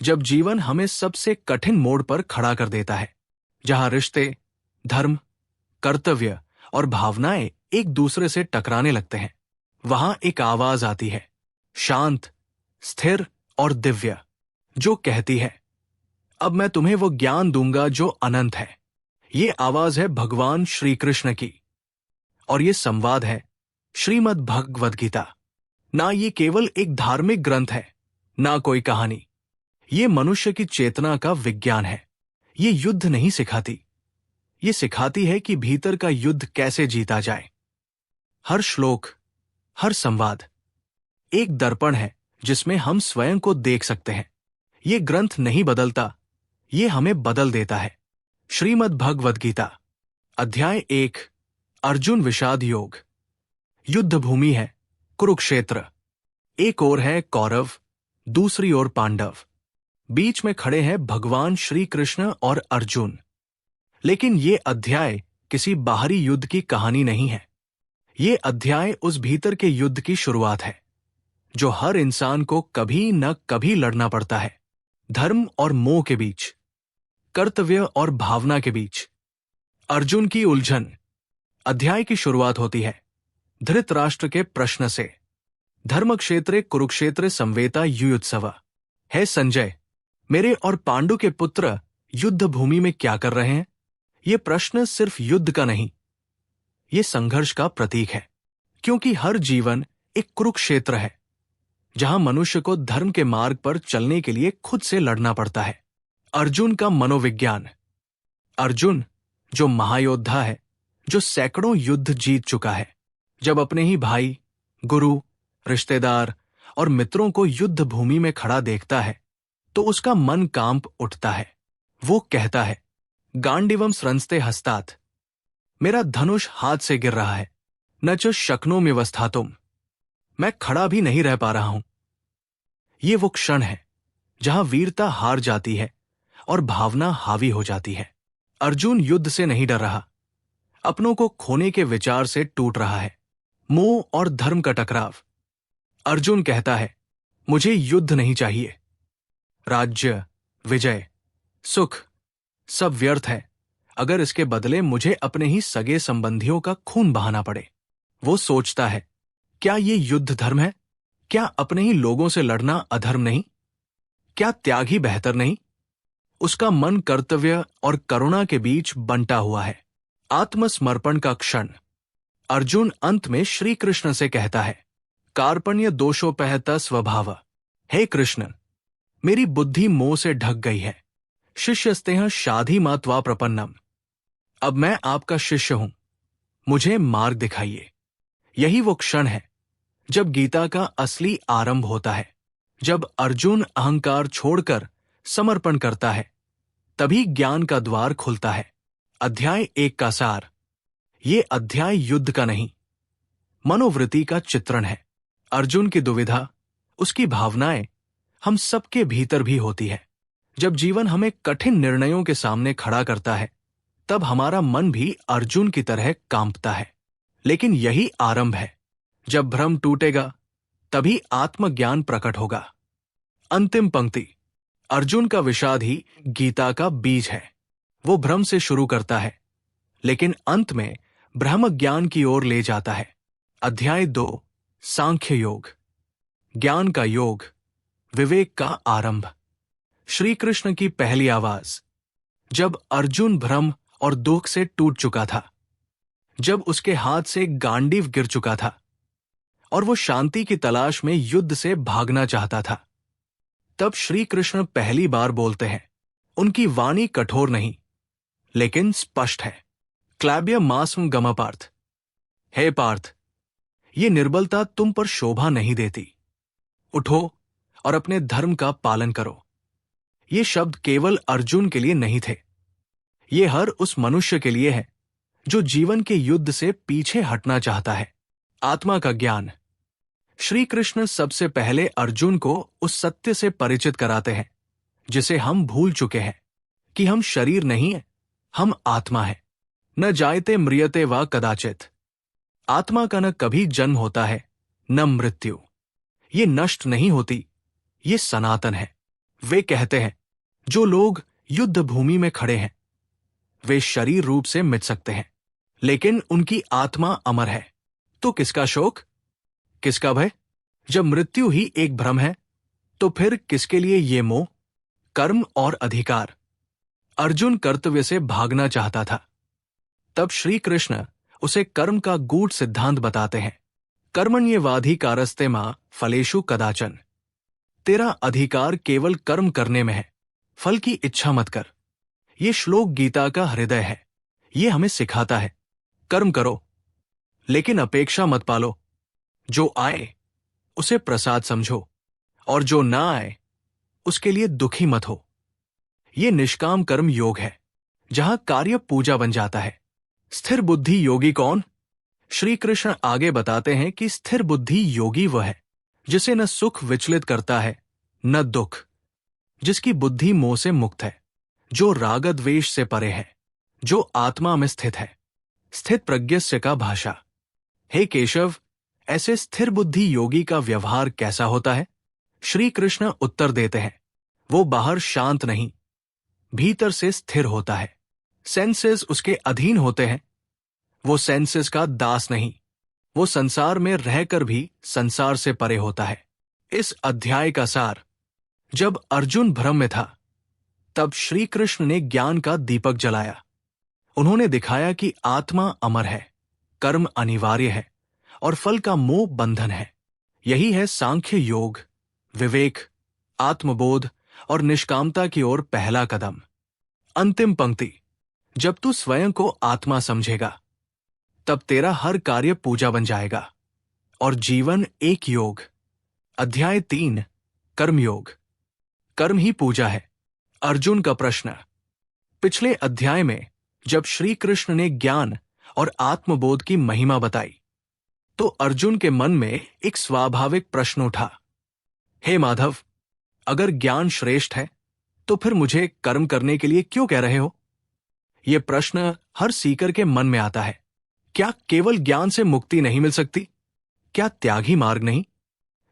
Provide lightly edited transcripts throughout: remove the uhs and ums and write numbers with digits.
जब जीवन हमें सबसे कठिन मोड़ पर खड़ा कर देता है, जहां रिश्ते, धर्म, कर्तव्य और भावनाएं एक दूसरे से टकराने लगते हैं, वहां एक आवाज आती है, शांत, स्थिर और दिव्य, जो कहती है, अब मैं तुम्हें वो ज्ञान दूंगा जो अनंत है। ये आवाज है भगवान श्री कृष्ण की, और ये संवाद है श्रीमद् भगवद गीता। ना ये केवल एक धार्मिक ग्रंथ है, ना कोई कहानी। ये मनुष्य की चेतना का विज्ञान है। ये युद्ध नहीं सिखाती, ये सिखाती है कि भीतर का युद्ध कैसे जीता जाए। हर श्लोक, हर संवाद एक दर्पण है जिसमें हम स्वयं को देख सकते हैं। ये ग्रंथ नहीं बदलता, ये हमें बदल देता है। श्रीमद् भगवद गीता, अध्याय 1, अर्जुन विषाद योग। युद्ध भूमि है कुरुक्षेत्र। एक ओर है कौरव, दूसरी ओर पांडव। बीच में खड़े हैं भगवान श्री कृष्ण और अर्जुन। लेकिन ये अध्याय किसी बाहरी युद्ध की कहानी नहीं है। ये अध्याय उस भीतर के युद्ध की शुरुआत है, जो हर इंसान को कभी न कभी लड़ना पड़ता है। धर्म और मोह के बीच, कर्तव्य और भावना के बीच। अर्जुन की उलझन। अध्याय की शुरुआत होती है धृतराष्ट्र के प्रश्न से। धर्मक्षेत्रे कुरुक्षेत्र संवेता युयुत्सव। है संजय, मेरे और पांडु के पुत्र युद्ध भूमि में क्या कर रहे हैं? ये प्रश्न सिर्फ युद्ध का नहीं, ये संघर्ष का प्रतीक है। क्योंकि हर जीवन एक कुरुक्षेत्र है, जहां मनुष्य को धर्म के मार्ग पर चलने के लिए खुद से लड़ना पड़ता है। अर्जुन का मनोविज्ञान। अर्जुन, जो महायोद्धा है, जो सैकड़ों युद्ध जीत चुका है, जब अपने ही भाई, गुरु, रिश्तेदार और मित्रों को युद्ध भूमि में खड़ा देखता है, तो उसका मन कांप उठता है। वो कहता है, गांडीवम स्रंस्ते हस्तात। मेरा धनुष हाथ से गिर रहा है। न च शक्नो में वस्थातुम। मैं खड़ा भी नहीं रह पा रहा हूं। ये वो क्षण है जहां वीरता हार जाती है और भावना हावी हो जाती है। अर्जुन युद्ध से नहीं डर रहा, अपनों को खोने के विचार से टूट रहा है। मोह और धर्म का टकराव। अर्जुन कहता है, मुझे युद्ध नहीं चाहिए। राज्य, विजय, सुख सब व्यर्थ है अगर इसके बदले मुझे अपने ही सगे संबंधियों का खून बहाना पड़े। वो सोचता है, क्या ये युद्ध धर्म है? क्या अपने ही लोगों से लड़ना अधर्म नहीं? क्या त्याग ही बेहतर नहीं? उसका मन कर्तव्य और करुणा के बीच बंटा हुआ है। आत्मसमर्पण का क्षण। अर्जुन अंत में श्री कृष्ण से कहता है, कार्पण्य दोषोपहत स्वभाव। हे कृष्ण, मेरी बुद्धि मोह से ढक गई है। शिष्यस्तेह शाधि मात्वा प्रपन्नम। अब मैं आपका शिष्य हूं, मुझे मार्ग दिखाइए। यही वो क्षण है जब गीता का असली आरंभ होता है। जब अर्जुन अहंकार छोड़कर समर्पण करता है, तभी ज्ञान का द्वार खुलता है। अध्याय 1 का सार। ये अध्याय युद्ध का नहीं, मनोवृत्ति का चित्रण है। अर्जुन की दुविधा, उसकी भावनाएं हम सबके भीतर भी होती है। जब जीवन हमें कठिन निर्णयों के सामने खड़ा करता है, तब हमारा मन भी अर्जुन की तरह कांपता है। लेकिन यही आरंभ है। जब भ्रम टूटेगा, तभी आत्मज्ञान प्रकट होगा। अंतिम पंक्ति। अर्जुन का विषाद ही गीता का बीज है। वो भ्रम से शुरू करता है, लेकिन अंत में ब्रह्म ज्ञान की ओर ले जाता है। अध्याय 2, सांख्य योग। ज्ञान का योग, विवेक का आरंभ। श्री कृष्ण की पहली आवाज। जब अर्जुन भ्रम और दुख से टूट चुका था, जब उसके हाथ से गांडीव गिर चुका था और वो शांति की तलाश में युद्ध से भागना चाहता था, तब श्री कृष्ण पहली बार बोलते हैं। उनकी वाणी कठोर नहीं, लेकिन स्पष्ट है। क्लैब्य मास्म गम पार्थ। हे पार्थ, ये निर्बलता तुम पर शोभा नहीं देती। उठो और अपने धर्म का पालन करो। ये शब्द केवल अर्जुन के लिए नहीं थे, ये हर उस मनुष्य के लिए है जो जीवन के युद्ध से पीछे हटना चाहता है। आत्मा का ज्ञान। श्री कृष्ण सबसे पहले अर्जुन को उस सत्य से परिचित कराते हैं जिसे हम भूल चुके हैं, कि हम शरीर नहीं है, हम आत्मा है। न जायते म्रियते वा कदाचित। आत्मा का न कभी जन्म होता है, न मृत्यु। ये नष्ट नहीं होती, ये सनातन है। वे कहते हैं, जो लोग युद्ध भूमि में खड़े हैं वे शरीर रूप से मिट सकते हैं, लेकिन उनकी आत्मा अमर है। तो किसका शोक, किसका भय? जब मृत्यु ही एक भ्रम है, तो फिर किसके लिए ये मोह, कर्म और अधिकार? अर्जुन कर्तव्य से भागना चाहता था। तब श्री कृष्ण उसे कर्म का गूढ़ सिद्धांत बताते हैं। कर्मण्येवाधिकारस्ते मां फलेषु कदाचन। तेरा अधिकार केवल कर्म करने में है, फल की इच्छा मत कर। ये श्लोक गीता का हृदय है। ये हमें सिखाता है, कर्म करो लेकिन अपेक्षा मत पालो। जो आए उसे प्रसाद समझो, और जो ना आए उसके लिए दुखी मत हो। ये निष्काम कर्म योग है, जहां कार्य पूजा बन जाता है। स्थिर बुद्धि योगी कौन? श्री कृष्ण आगे बताते हैं कि स्थिर बुद्धि योगी वह है जिसे न सुख विचलित करता है न दुख, जिसकी बुद्धि मोह से मुक्त है, जो राग द्वेष से परे है, जो आत्मा में स्थित है। स्थित प्रज्ञस्य का भाषा। हे केशव, ऐसे स्थिर बुद्धि योगी का व्यवहार कैसा होता है? श्री कृष्ण उत्तर देते हैं, वो बाहर शांत नहीं, भीतर से स्थिर होता है। सेंसेस उसके अधीन होते हैं। वो सेंसेस का दास नहीं, वो संसार में रहकर भी संसार से परे होता है। इस अध्याय का सार। जब अर्जुन भ्रम में था, तब श्री कृष्ण ने ज्ञान का दीपक जलाया। उन्होंने दिखाया कि आत्मा अमर है, कर्म अनिवार्य है और फल का मोह बंधन है। यही है सांख्य योग, विवेक, आत्मबोध और निष्कामता की ओर पहला कदम। अंतिम पंक्ति। जब तू स्वयं को आत्मा समझेगा, तब तेरा हर कार्य पूजा बन जाएगा और जीवन एक योग। अध्याय 3, कर्मयोग। कर्म ही पूजा है। अर्जुन का प्रश्न। पिछले अध्याय में जब श्री कृष्ण ने ज्ञान और आत्मबोध की महिमा बताई, तो अर्जुन के मन में एक स्वाभाविक प्रश्न उठा, हे माधव, अगर ज्ञान श्रेष्ठ है तो फिर मुझे कर्म करने के लिए क्यों कह रहे हो? यह प्रश्न हर सीकर के मन में आता है। क्या केवल ज्ञान से मुक्ति नहीं मिल सकती? क्या त्याग ही मार्ग नहीं?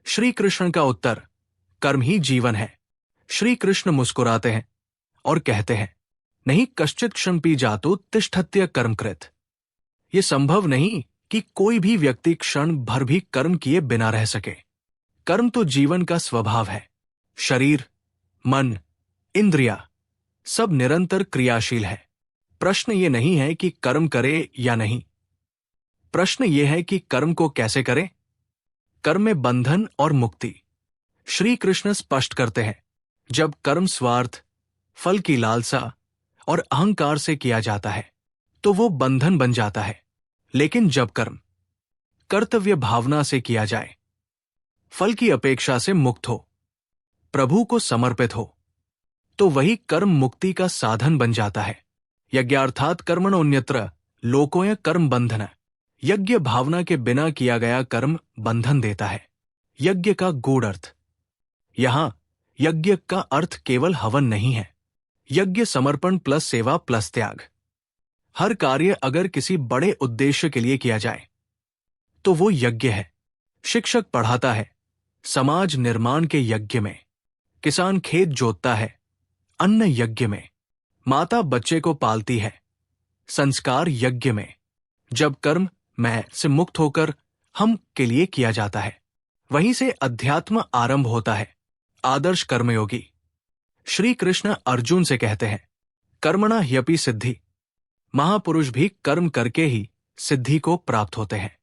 श्री कृष्ण का उत्तर, कर्म ही जीवन है। श्री कृष्ण मुस्कुराते हैं और कहते हैं, नहीं कश्चित् क्षणपि जातु तिष्ठत्य कर्मकृत। यह संभव नहीं कि कोई भी व्यक्ति क्षण भर भी कर्म किए बिना रह सके। कर्म तो जीवन का स्वभाव है। शरीर, मन, इंद्रिया सब निरंतर क्रियाशील है। प्रश्न ये नहीं है कि कर्म करे या नहीं, प्रश्न ये है कि कर्म को कैसे करें। कर्म में बंधन और मुक्ति। श्री कृष्ण स्पष्ट करते हैं, जब कर्म स्वार्थ, फल की लालसा और अहंकार से किया जाता है तो वो बंधन बन जाता है। लेकिन जब कर्म कर्तव्य भावना से किया जाए, फल की अपेक्षा से मुक्त हो, प्रभु को समर्पित हो, तो वही कर्म मुक्ति का साधन बन जाता है। यज्ञार्थात कर्मणोऽन्यत्र लोकोय कर्म बंधन। यज्ञ भावना के बिना किया गया कर्म बंधन देता है। यज्ञ का गूढ़ अर्थ। यहां यज्ञ का अर्थ केवल हवन नहीं है। यज्ञ समर्पण प्लस सेवा प्लस त्याग। हर कार्य अगर किसी बड़े उद्देश्य के लिए किया जाए तो वो यज्ञ है। शिक्षक पढ़ाता है समाज निर्माण के यज्ञ में, किसान खेत जोतता है अन्न यज्ञ में, माता बच्चे को पालती है संस्कार यज्ञ में। जब कर्म मैं से मुक्त होकर हम के लिए किया जाता है, वहीं से अध्यात्म आरंभ होता है। आदर्श कर्मयोगी। श्री कृष्ण अर्जुन से कहते हैं, कर्मणा ह्यपि सिद्धि। महापुरुष भी कर्म करके ही सिद्धि को प्राप्त होते हैं।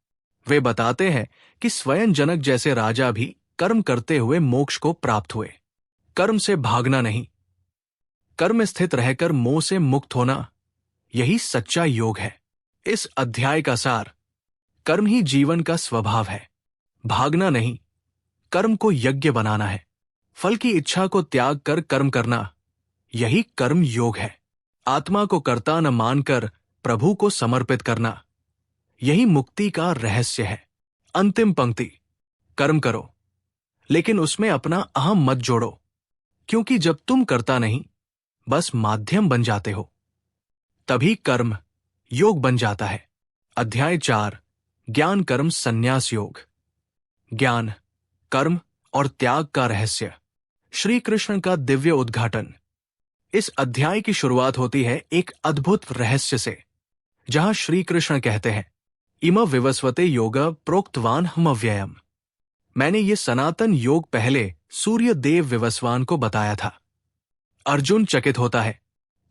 वे बताते हैं कि स्वयं जनक जैसे राजा भी कर्म करते हुए मोक्ष को प्राप्त हुए। कर्म से भागना नहीं, कर्म स्थित रहकर मोह से मुक्त होना, यही सच्चा योग है। इस अध्याय का सार। कर्म ही जीवन का स्वभाव है। भागना नहीं, कर्म को यज्ञ बनाना है। फल की इच्छा को त्याग कर कर्म करना, यही कर्म योग है। आत्मा को कर्ता न मानकर प्रभु को समर्पित करना, यही मुक्ति का रहस्य है। अंतिम पंक्ति। कर्म करो, लेकिन उसमें अपना अहम मत जोड़ो, क्योंकि जब तुम करता नहीं, बस माध्यम बन जाते हो, तभी कर्म योग बन जाता है। अध्याय 4, ज्ञान कर्म संन्यास योग। ज्ञान, कर्म और त्याग का रहस्य। श्री कृष्ण का दिव्य उद्घाटन। इस अध्याय की शुरुआत होती है एक अद्भुत रहस्य से, जहां श्री कृष्ण कहते हैं, इम विवस्वते योग प्रोक्तवान हम अव्ययम। मैंने ये सनातन योग पहले सूर्य देव विवस्वान को बताया था। अर्जुन चकित होता है,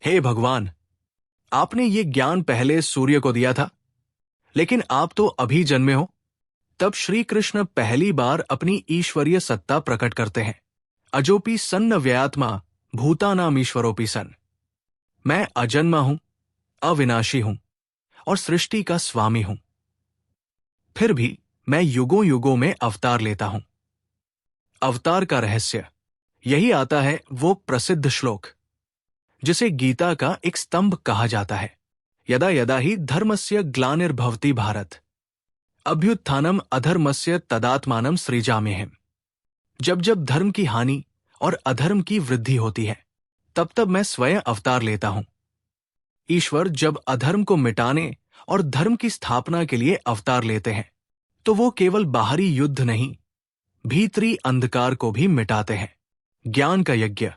हे भगवान, आपने ये ज्ञान पहले सूर्य को दिया था, लेकिन आप तो अभी जन्मे हो। तब श्री कृष्ण पहली बार अपनी ईश्वरीय सत्ता प्रकट करते हैं। अजोपि सन्न व्ययात्मा भूतानाम ईश्वरोपि सन। मैं अजन्मा हूं, अविनाशी हूं और सृष्टि का स्वामी हूं। फिर भी मैं युगों युगों में अवतार लेता हूं। अवतार का रहस्य यही आता है वो प्रसिद्ध श्लोक जिसे गीता का एक स्तंभ कहा जाता है, यदा यदा ही धर्मस्य ग्लानिर्भवति भारत अभ्युत्थानम अधर्मस्य तदात्मानम सृजाम्यहम्। जब जब धर्म की हानि और अधर्म की वृद्धि होती है, तब तब मैं स्वयं अवतार लेता हूं। ईश्वर जब अधर्म को मिटाने और धर्म की स्थापना के लिए अवतार लेते हैं, तो वो केवल बाहरी युद्ध नहीं, भीतरी अंधकार को भी मिटाते हैं। ज्ञान का यज्ञ।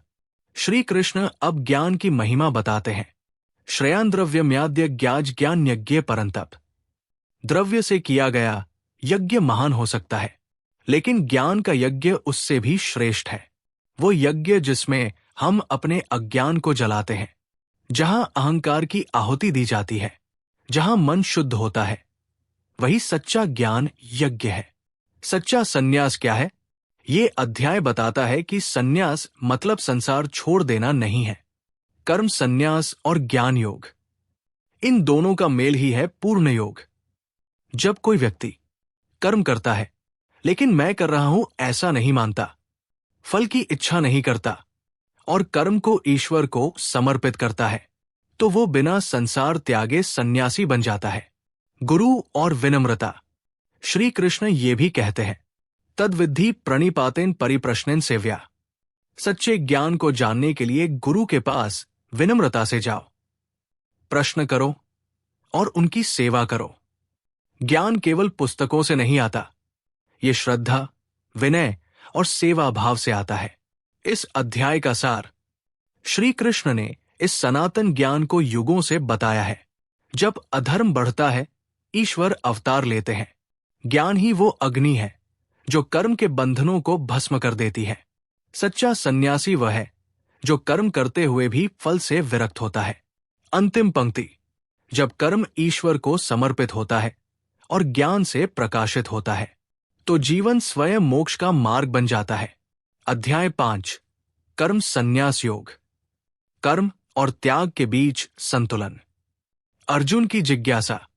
श्री कृष्ण अब ज्ञान की महिमा बताते हैं। श्रेयान द्रव्यम्याद्य ज्ञाज ज्ञान यज्ञ परंतप। द्रव्य से किया गया यज्ञ महान हो सकता है, लेकिन ज्ञान का यज्ञ उससे भी श्रेष्ठ है। वो यज्ञ जिसमें हम अपने अज्ञान को जलाते हैं, जहां अहंकार की आहुति दी जाती है, जहां मन शुद्ध होता है, वही सच्चा ज्ञान यज्ञ है। सच्चा सन्यास क्या है? ये अध्याय बताता है कि सन्यास मतलब संसार छोड़ देना नहीं है। कर्म सन्यास और ज्ञान योग, इन दोनों का मेल ही है पूर्ण योग। जब कोई व्यक्ति कर्म करता है, लेकिन मैं कर रहा हूं ऐसा नहीं मानता, फल की इच्छा नहीं करता और कर्म को ईश्वर को समर्पित करता है, तो वो बिना संसार त्यागे सन्यासी बन जाता है। गुरु और विनम्रता। श्री कृष्ण ये भी कहते हैं, तद्विद्धि प्रणिपातेन परिप्रश्नेन सेव्या। सच्चे ज्ञान को जानने के लिए गुरु के पास विनम्रता से जाओ, प्रश्न करो और उनकी सेवा करो। ज्ञान केवल पुस्तकों से नहीं आता, ये श्रद्धा, विनय और सेवा भाव से आता है। इस अध्याय का सार, श्री कृष्ण ने इस सनातन ज्ञान को युगों से बताया है। जब अधर्म बढ़ता है, ईश्वर अवतार लेते हैं। ज्ञान ही वो अग्नि है जो कर्म के बंधनों को भस्म कर देती है। सच्चा सन्यासी वह है जो कर्म करते हुए भी फल से विरक्त होता है। अंतिम पंक्ति, जब कर्म ईश्वर को समर्पित होता है और ज्ञान से प्रकाशित होता है, तो जीवन स्वयं मोक्ष का मार्ग बन जाता है। अध्याय 5, कर्म संन्यास योग। कर्म और त्याग के बीच संतुलन। अर्जुन की जिज्ञासा।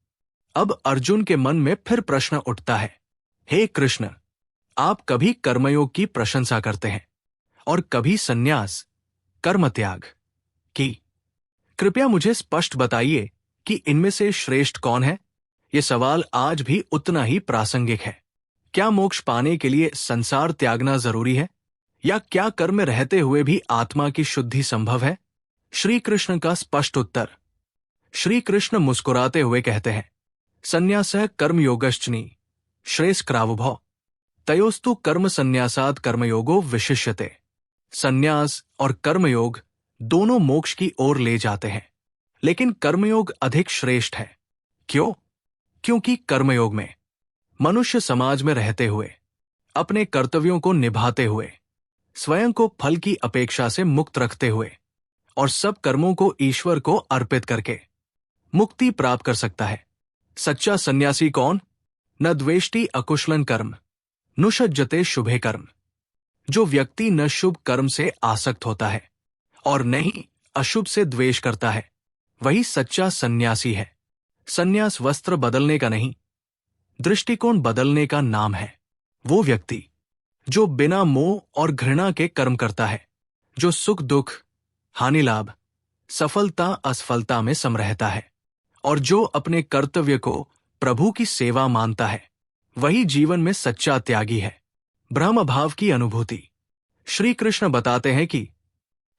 अब अर्जुन के मन में फिर प्रश्न उठता है, हे कृष्ण, आप कभी कर्मयोग की प्रशंसा करते हैं और कभी संन्यास, कर्म त्याग की। कृपया मुझे स्पष्ट बताइए कि इनमें से श्रेष्ठ कौन है? ये सवाल आज भी उतना ही प्रासंगिक है। क्या मोक्ष पाने के लिए संसार त्यागना जरूरी है, या क्या कर्म में रहते हुए भी आत्मा की शुद्धि संभव है? श्री कृष्ण का स्पष्ट उत्तर। श्री कृष्ण मुस्कुराते हुए कहते हैं, संन्यासः कर्मयोगश्चनि श्रेष्ठक्रावुभौ तयोस्तु कर्म संन्यासात् कर्मयोगो विशिष्यते। संन्यास और कर्मयोग दोनों मोक्ष की ओर ले जाते हैं, लेकिन कर्मयोग अधिक श्रेष्ठ है। क्यों? क्योंकि कर्मयोग में मनुष्य समाज में रहते हुए, अपने कर्तव्यों को निभाते हुए, स्वयं को फल की अपेक्षा से मुक्त रखते हुए और सब कर्मों को ईश्वर को अर्पित करके मुक्ति प्राप्त कर सकता है। सच्चा सन्यासी कौन? न द्वेष्टि अकुशलन कर्म, नुषज्जते शुभे कर्म। जो व्यक्ति न शुभ कर्म से आसक्त होता है और न ही अशुभ से द्वेष करता है, वही सच्चा सन्यासी है। सन्यास वस्त्र बदलने का नहीं, दृष्टिकोण बदलने का नाम है। वो व्यक्ति जो बिना मोह और घृणा के कर्म करता है, जो सुख दुख, हानि लाभ, सफलता असफलता में सम रहता है और जो अपने कर्तव्य को प्रभु की सेवा मानता है, वही जीवन में सच्चा त्यागी है। ब्रह्म भाव की अनुभूति। श्री कृष्ण बताते हैं कि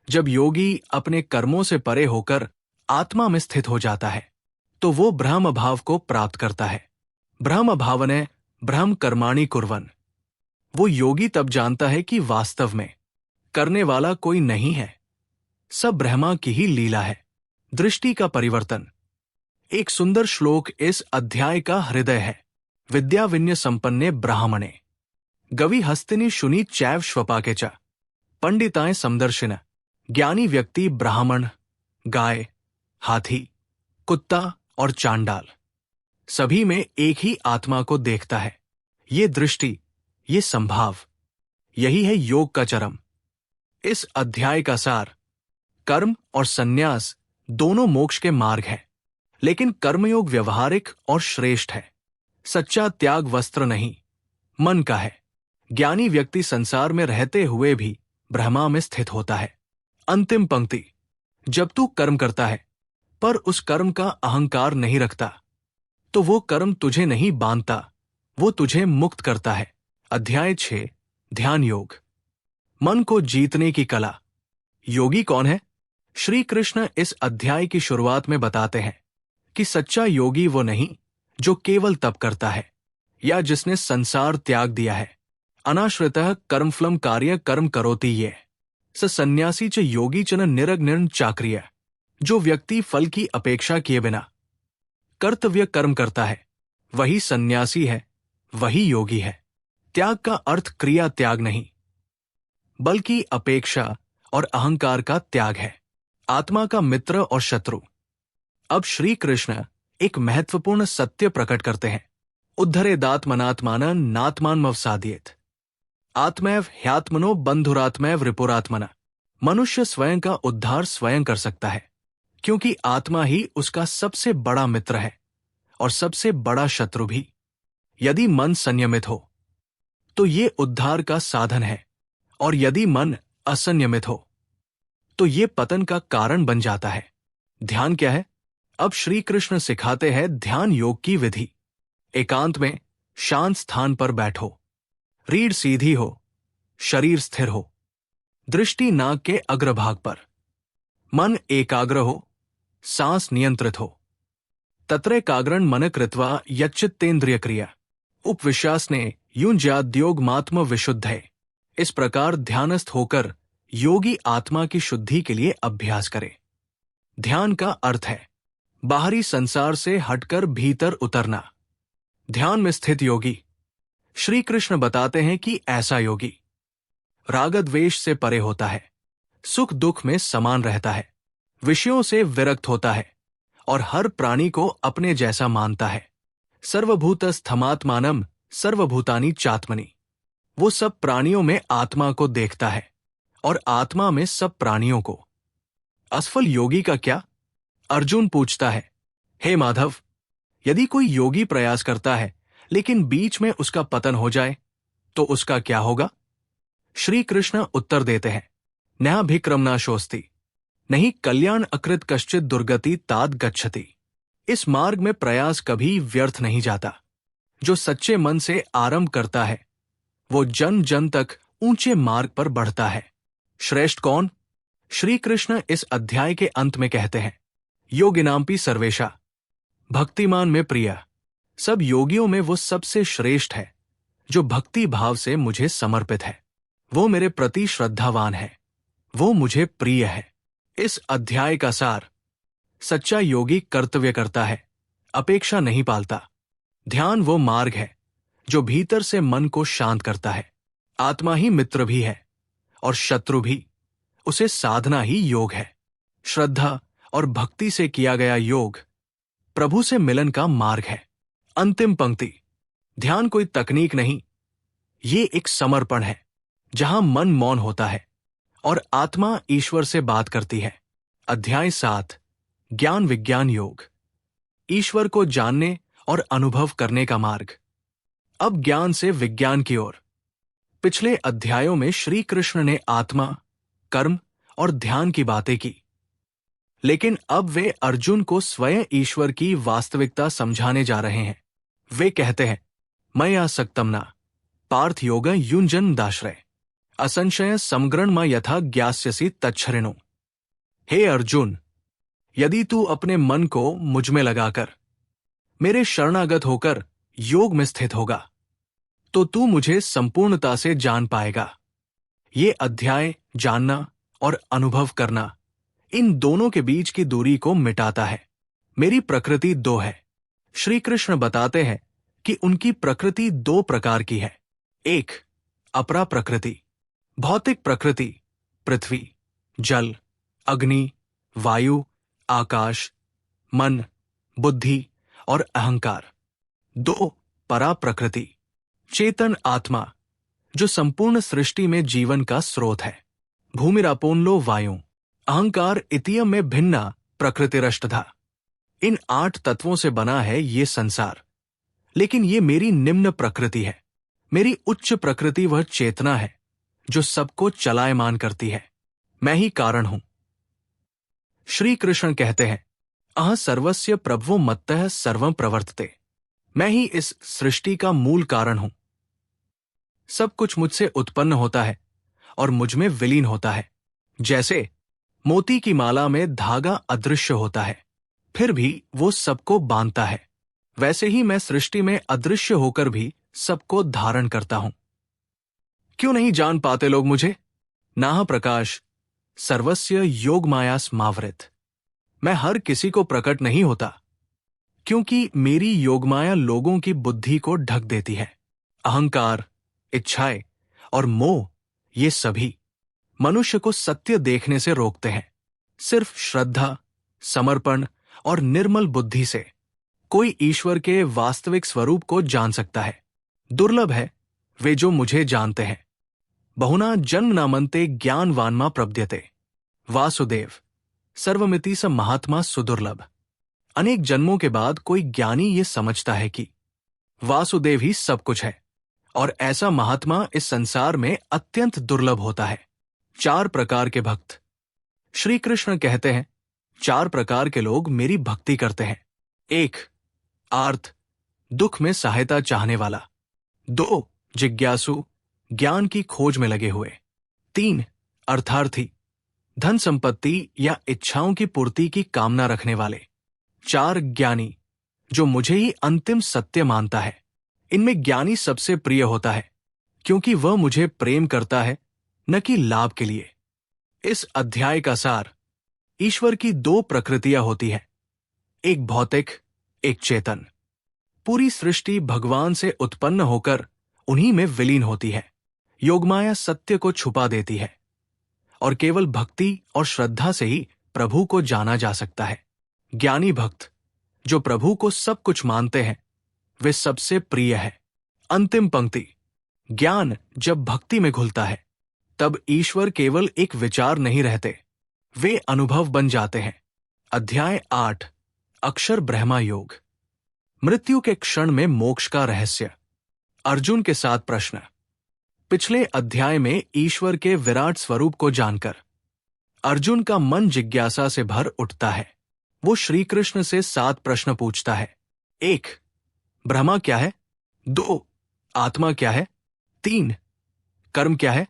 जब योगी अपने कर्मों से परे होकर आत्मा में स्थित हो जाता है, तो वो ब्रह्म भाव को प्राप्त करता है। ब्रह्म भावने ब्रह्म कर्माणि कुर्वन्। वो योगी तब जानता है कि वास्तव में करने वाला कोई नहीं है, सब ब्रह्मा की ही लीला है। दृष्टि का परिवर्तन। एक सुंदर श्लोक इस अध्याय का हृदय है। विद्या विन्य संपन्ने ब्राह्मणे गवि हस्तिनी शुनि चैव श्वपाके च पंडिताएं समदर्शिन। ज्ञानी व्यक्ति ब्राह्मण, गाय, हाथी, कुत्ता और चांडाल सभी में एक ही आत्मा को देखता है। ये दृष्टि, ये संभाव, यही है योग का चरम। इस अध्याय का सार, कर्म और संन्यास दोनों मोक्ष के मार्ग हैं, लेकिन कर्मयोग व्यवहारिक और श्रेष्ठ है। सच्चा त्याग वस्त्र नहीं, मन का है। ज्ञानी व्यक्ति संसार में रहते हुए भी ब्रह्मा में स्थित होता है। अंतिम पंक्ति। जब तू कर्म करता है पर उस कर्म का अहंकार नहीं रखता, तो वो कर्म तुझे नहीं बांधता, वो तुझे मुक्त करता है। अध्याय 6 ध्यान योग। मन को जीतने की कला। योगी कौन है? श्री कृष्ण इस अध्याय की शुरुआत में बताते हैं कि सच्चा योगी वो नहीं जो केवल तप करता है या जिसने संसार त्याग दिया है। अनाश्रितः कर्मफलम कार्य कर्म करोति ये स सन्यासी च योगी च न निरग्निर्न चाक्रिय। जो व्यक्ति फल की अपेक्षा किए बिना कर्तव्य कर्म करता है, वही सन्यासी है, वही योगी है। त्याग का अर्थ क्रिया त्याग नहीं, बल्कि अपेक्षा और अहंकार का त्याग है। आत्मा का मित्र और शत्रु। अब श्री कृष्ण एक महत्वपूर्ण सत्य प्रकट करते हैं। उद्धरेदात्मनात्मानं नात्मानमवसादयेत्। आत्मैव ह्यात्मनो बंधुरात्मैव रिपुरात्मना। मनुष्य स्वयं का उद्धार स्वयं कर सकता है, क्योंकि आत्मा ही उसका सबसे बड़ा मित्र है और सबसे बड़ा शत्रु भी। यदि मन संयमित हो तो ये उद्धार का साधन है, और यदि मन असंयमित हो तो ये पतन का कारण बन जाता है। ध्यान क्या है? अब श्री कृष्ण सिखाते हैं ध्यान योग की विधि। एकांत में शांत स्थान पर बैठो, रीढ़ सीधी हो, शरीर स्थिर हो, दृष्टि नाक के अग्रभाग पर, मन एकाग्र हो, सांस नियंत्रित हो। तत्रैकाग्रं मन कृत्वा यच्चित्तेन्द्रिय क्रिया उपविश्यासने युञ्ज्याद्योगमात्म विशुद्धये। इस प्रकार ध्यानस्थ होकर योगी आत्मा की शुद्धि के लिए अभ्यास करे। ध्यान का अर्थ है बाहरी संसार से हटकर भीतर उतरना। ध्यान में स्थित योगी, श्री कृष्ण बताते हैं कि ऐसा योगी राग द्वेष से परे होता है, सुख दुख में समान रहता है, विषयों से विरक्त होता है और हर प्राणी को अपने जैसा मानता है। सर्वभूतस्थमात्मानं सर्वभूतानि चात्मनि। वो सब प्राणियों में आत्मा को देखता है और आत्मा में सब प्राणियों को। असफल योगी का क्या? अर्जुन पूछता है, हे माधव, यदि कोई योगी प्रयास करता है लेकिन बीच में उसका पतन हो जाए तो उसका क्या होगा? श्री कृष्ण उत्तर देते हैं, न्याभिक्रमनाशोस्ति। नहीं कल्याण अकृत कश्चित दुर्गति ताद गच्छति। इस मार्ग में प्रयास कभी व्यर्थ नहीं जाता। जो सच्चे मन से आरंभ करता है वो जन जन तक ऊंचे मार्ग पर बढ़ता है। श्रेष्ठ कौन? श्री कृष्ण इस अध्याय के अंत में कहते हैं, योगिनांपि सर्वेशा। भक्तिमान में प्रिय। सब योगियों में वो सबसे श्रेष्ठ है जो भक्ति भाव से मुझे समर्पित है। वो मेरे प्रति श्रद्धावान है, वो मुझे प्रिय है। इस अध्याय का सार, सच्चा योगी कर्तव्य करता है, अपेक्षा नहीं पालता। ध्यान वो मार्ग है जो भीतर से मन को शांत करता है। आत्मा ही मित्र भी है और शत्रु भी। उसे साधना ही योग है। श्रद्धा और भक्ति से किया गया योग प्रभु से मिलन का मार्ग है। अंतिम पंक्ति। ध्यान कोई तकनीक नहीं, ये एक समर्पण है जहां मन मौन होता है और आत्मा ईश्वर से बात करती है। अध्याय 7 ज्ञान विज्ञान योग। ईश्वर को जानने और अनुभव करने का मार्ग। अब ज्ञान से विज्ञान की ओर। पिछले अध्यायों में श्री कृष्ण ने आत्मा, कर्म और ध्यान की बातें की, लेकिन अब वे अर्जुन को स्वयं ईश्वर की वास्तविकता समझाने जा रहे हैं। वे कहते हैं, मया सक्तम न पार्थ योग युञ्जन दाश्रय असंशय समग्रणमा यथा ज्ञास्यसि तच्छरिणो। हे अर्जुन, यदि तू अपने मन को मुझ में लगाकर मेरे शरणागत होकर योग में स्थित होगा तो तू मुझे संपूर्णता से जान पाएगा। ये अध्याय जानना और अनुभव करना, इन दोनों के बीच की दूरी को मिटाता है। मेरी प्रकृति दो है। श्री कृष्ण बताते हैं कि उनकी प्रकृति दो प्रकार की है। एक, अपरा प्रकृति, भौतिक प्रकृति, पृथ्वी, जल, अग्नि, वायु, आकाश, मन, बुद्धि और अहंकार। दो, परा प्रकृति, चेतन आत्मा, जो संपूर्ण सृष्टि में जीवन का स्रोत है। भूमिरापोन्लो वायु, अहंकार इतियम में भिन्ना प्रकृतिरष्टधा। इन 8 तत्वों से बना है ये संसार। लेकिन ये मेरी निम्न प्रकृति है। मेरी उच्च प्रकृति वह चेतना है जो सबको चलायमान करती है। मैं ही कारण हूं। श्री कृष्ण कहते हैं, अह सर्वस्य प्रभवो मत्तः सर्वं प्रवर्तते। मैं ही इस सृष्टि का मूल कारण हूं। सब कुछ मुझसे उत्पन्न होता है और मुझ में विलीन होता है। जैसे मोती की माला में धागा अदृश्य होता है, फिर भी वो सबको बांधता है, वैसे ही मैं सृष्टि में अदृश्य होकर भी सबको धारण करता हूं। क्यों नहीं जान पाते लोग मुझे? नाह प्रकाश सर्वस्य योग माया स्मावृत। मैं हर किसी को प्रकट नहीं होता, क्योंकि मेरी योगमाया लोगों की बुद्धि को ढक देती है। अहंकार, इच्छाएं और मोह, ये सभी मनुष्य को सत्य देखने से रोकते हैं। सिर्फ श्रद्धा, समर्पण और निर्मल बुद्धि से कोई ईश्वर के वास्तविक स्वरूप को जान सकता है। दुर्लभ है वे जो मुझे जानते हैं। बहुना जन्म नामन्ते ज्ञानवान्मा प्रपद्यते। वासुदेव सर्वमिति स महात्मा सुदुर्लभ। अनेक जन्मों के बाद कोई ज्ञानी ये समझता है कि वासुदेव ही सब कुछ है, और ऐसा महात्मा इस संसार में अत्यंत दुर्लभ होता है। 4 प्रकार के भक्त। श्री कृष्ण कहते हैं, 4 प्रकार के लोग मेरी भक्ति करते हैं। 1, आर्त, दुख में सहायता चाहने वाला। 2, जिज्ञासु, ज्ञान की खोज में लगे हुए। 3, अर्थार्थी, धन संपत्ति या इच्छाओं की पूर्ति की कामना रखने वाले। 4, ज्ञानी, जो मुझे ही अंतिम सत्य मानता है। इनमें ज्ञानी सबसे प्रिय होता है, क्योंकि वह मुझे प्रेम करता है, न कि लाभ के लिए। इस अध्याय का सार, ईश्वर की 2 प्रकृतियां होती हैं, एक भौतिक, एक चेतन। पूरी सृष्टि भगवान से उत्पन्न होकर उन्हीं में विलीन होती है। योगमाया सत्य को छुपा देती है, और केवल भक्ति और श्रद्धा से ही प्रभु को जाना जा सकता है। ज्ञानी भक्त, जो प्रभु को सब कुछ मानते हैं, वे सबसे प्रिय है। अंतिम पंक्ति, ज्ञान जब भक्ति में घुलता है, तब ईश्वर केवल एक विचार नहीं रहते, वे अनुभव बन जाते हैं। अध्याय 8, अक्षर ब्रह्मा योग। मृत्यु के क्षण में मोक्ष का रहस्य। अर्जुन के साथ प्रश्न। पिछले अध्याय में ईश्वर के विराट स्वरूप को जानकर अर्जुन का मन जिज्ञासा से भर उठता है। वो श्री कृष्ण से 7 प्रश्न पूछता है। 1, ब्रह्मा क्या है? 2, आत्मा क्या है? 3, कर्म क्या है?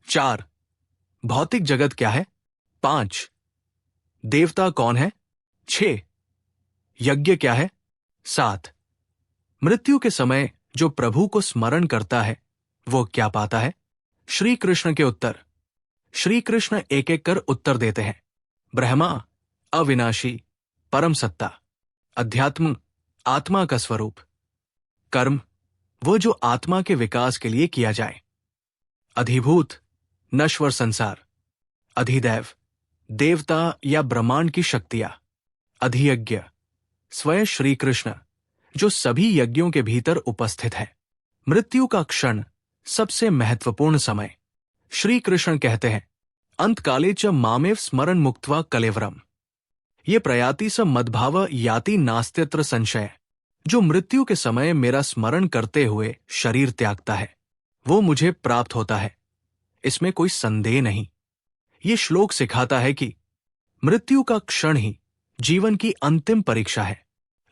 4, भौतिक जगत क्या है? 5, देवता कौन है? 6, यज्ञ क्या है? 7, मृत्यु के समय जो प्रभु को स्मरण करता है वो क्या पाता है? श्री कृष्ण के उत्तर। श्री कृष्ण एक एक कर उत्तर देते हैं। ब्रह्मा अविनाशी, परम सत्ता। अध्यात्म आत्मा का स्वरूप। कर्म वो जो आत्मा के विकास के लिए किया जाए। अधिभूत नश्वर संसार। अधिदैव देवता या ब्रह्मांड की शक्तियां। अधियज्ञ स्वयं श्री कृष्ण, जो सभी यज्ञों के भीतर उपस्थित है। मृत्यु का क्षण सबसे महत्वपूर्ण समय। श्री कृष्ण कहते हैं, अंतकाले च मामेव स्मरण मुक्त्वा कलेवरम। ये प्रयाति स मद्भाव याति नास्त्यत्र संशय। जो मृत्यु के समय मेरा स्मरण करते हुए शरीर त्यागता है, वो मुझे प्राप्त होता है, इसमें कोई संदेह नहीं। ये श्लोक सिखाता है कि मृत्यु का क्षण ही जीवन की अंतिम परीक्षा है,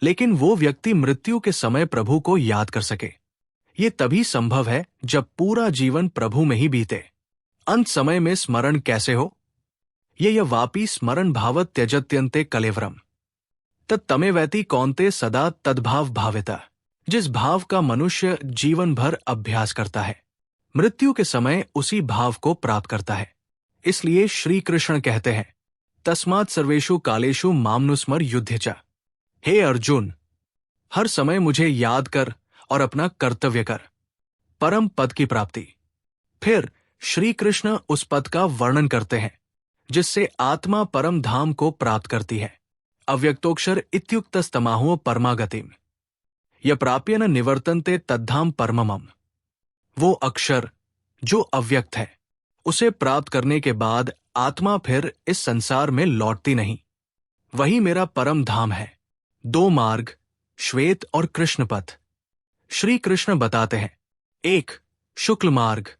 लेकिन वो व्यक्ति मृत्यु के समय प्रभु को याद कर सके। ये तभी संभव है जब पूरा जीवन प्रभु में ही बीते। अंत समय में स्मरण कैसे हो? ये वापी स्मरण भाव त्यजत्यन्ते कलेवरम। तत्तमेवैति कौन्ते सदा तद्भाव भाविता। जिस भाव का मनुष्य जीवन भर अभ्यास करता है, मृत्यु के समय उसी भाव को प्राप्त करता है। इसलिए श्री कृष्ण कहते हैं, तस्मात् सर्वेषु कालेषु मामनुस्मर युध्य च। हे अर्जुन, हर समय मुझे याद कर और अपना कर्तव्य कर, परम पद की प्राप्ति। फिर श्री कृष्ण उस पद का वर्णन करते हैं जिससे आत्मा परम धाम को प्राप्त करती है। अव्यक्तोक्षर इत्युक्तस्तमाहो परमागतिम य प्राप्य न निवर्तन्ते तद्धाम परममम। वो अक्षर जो अव्यक्त है, उसे प्राप्त करने के बाद आत्मा फिर इस संसार में लौटती नहीं। वही मेरा परम धाम है। दो मार्ग, श्वेत और कृष्ण पथ। श्री कृष्ण बताते हैं, एक शुक्ल मार्ग,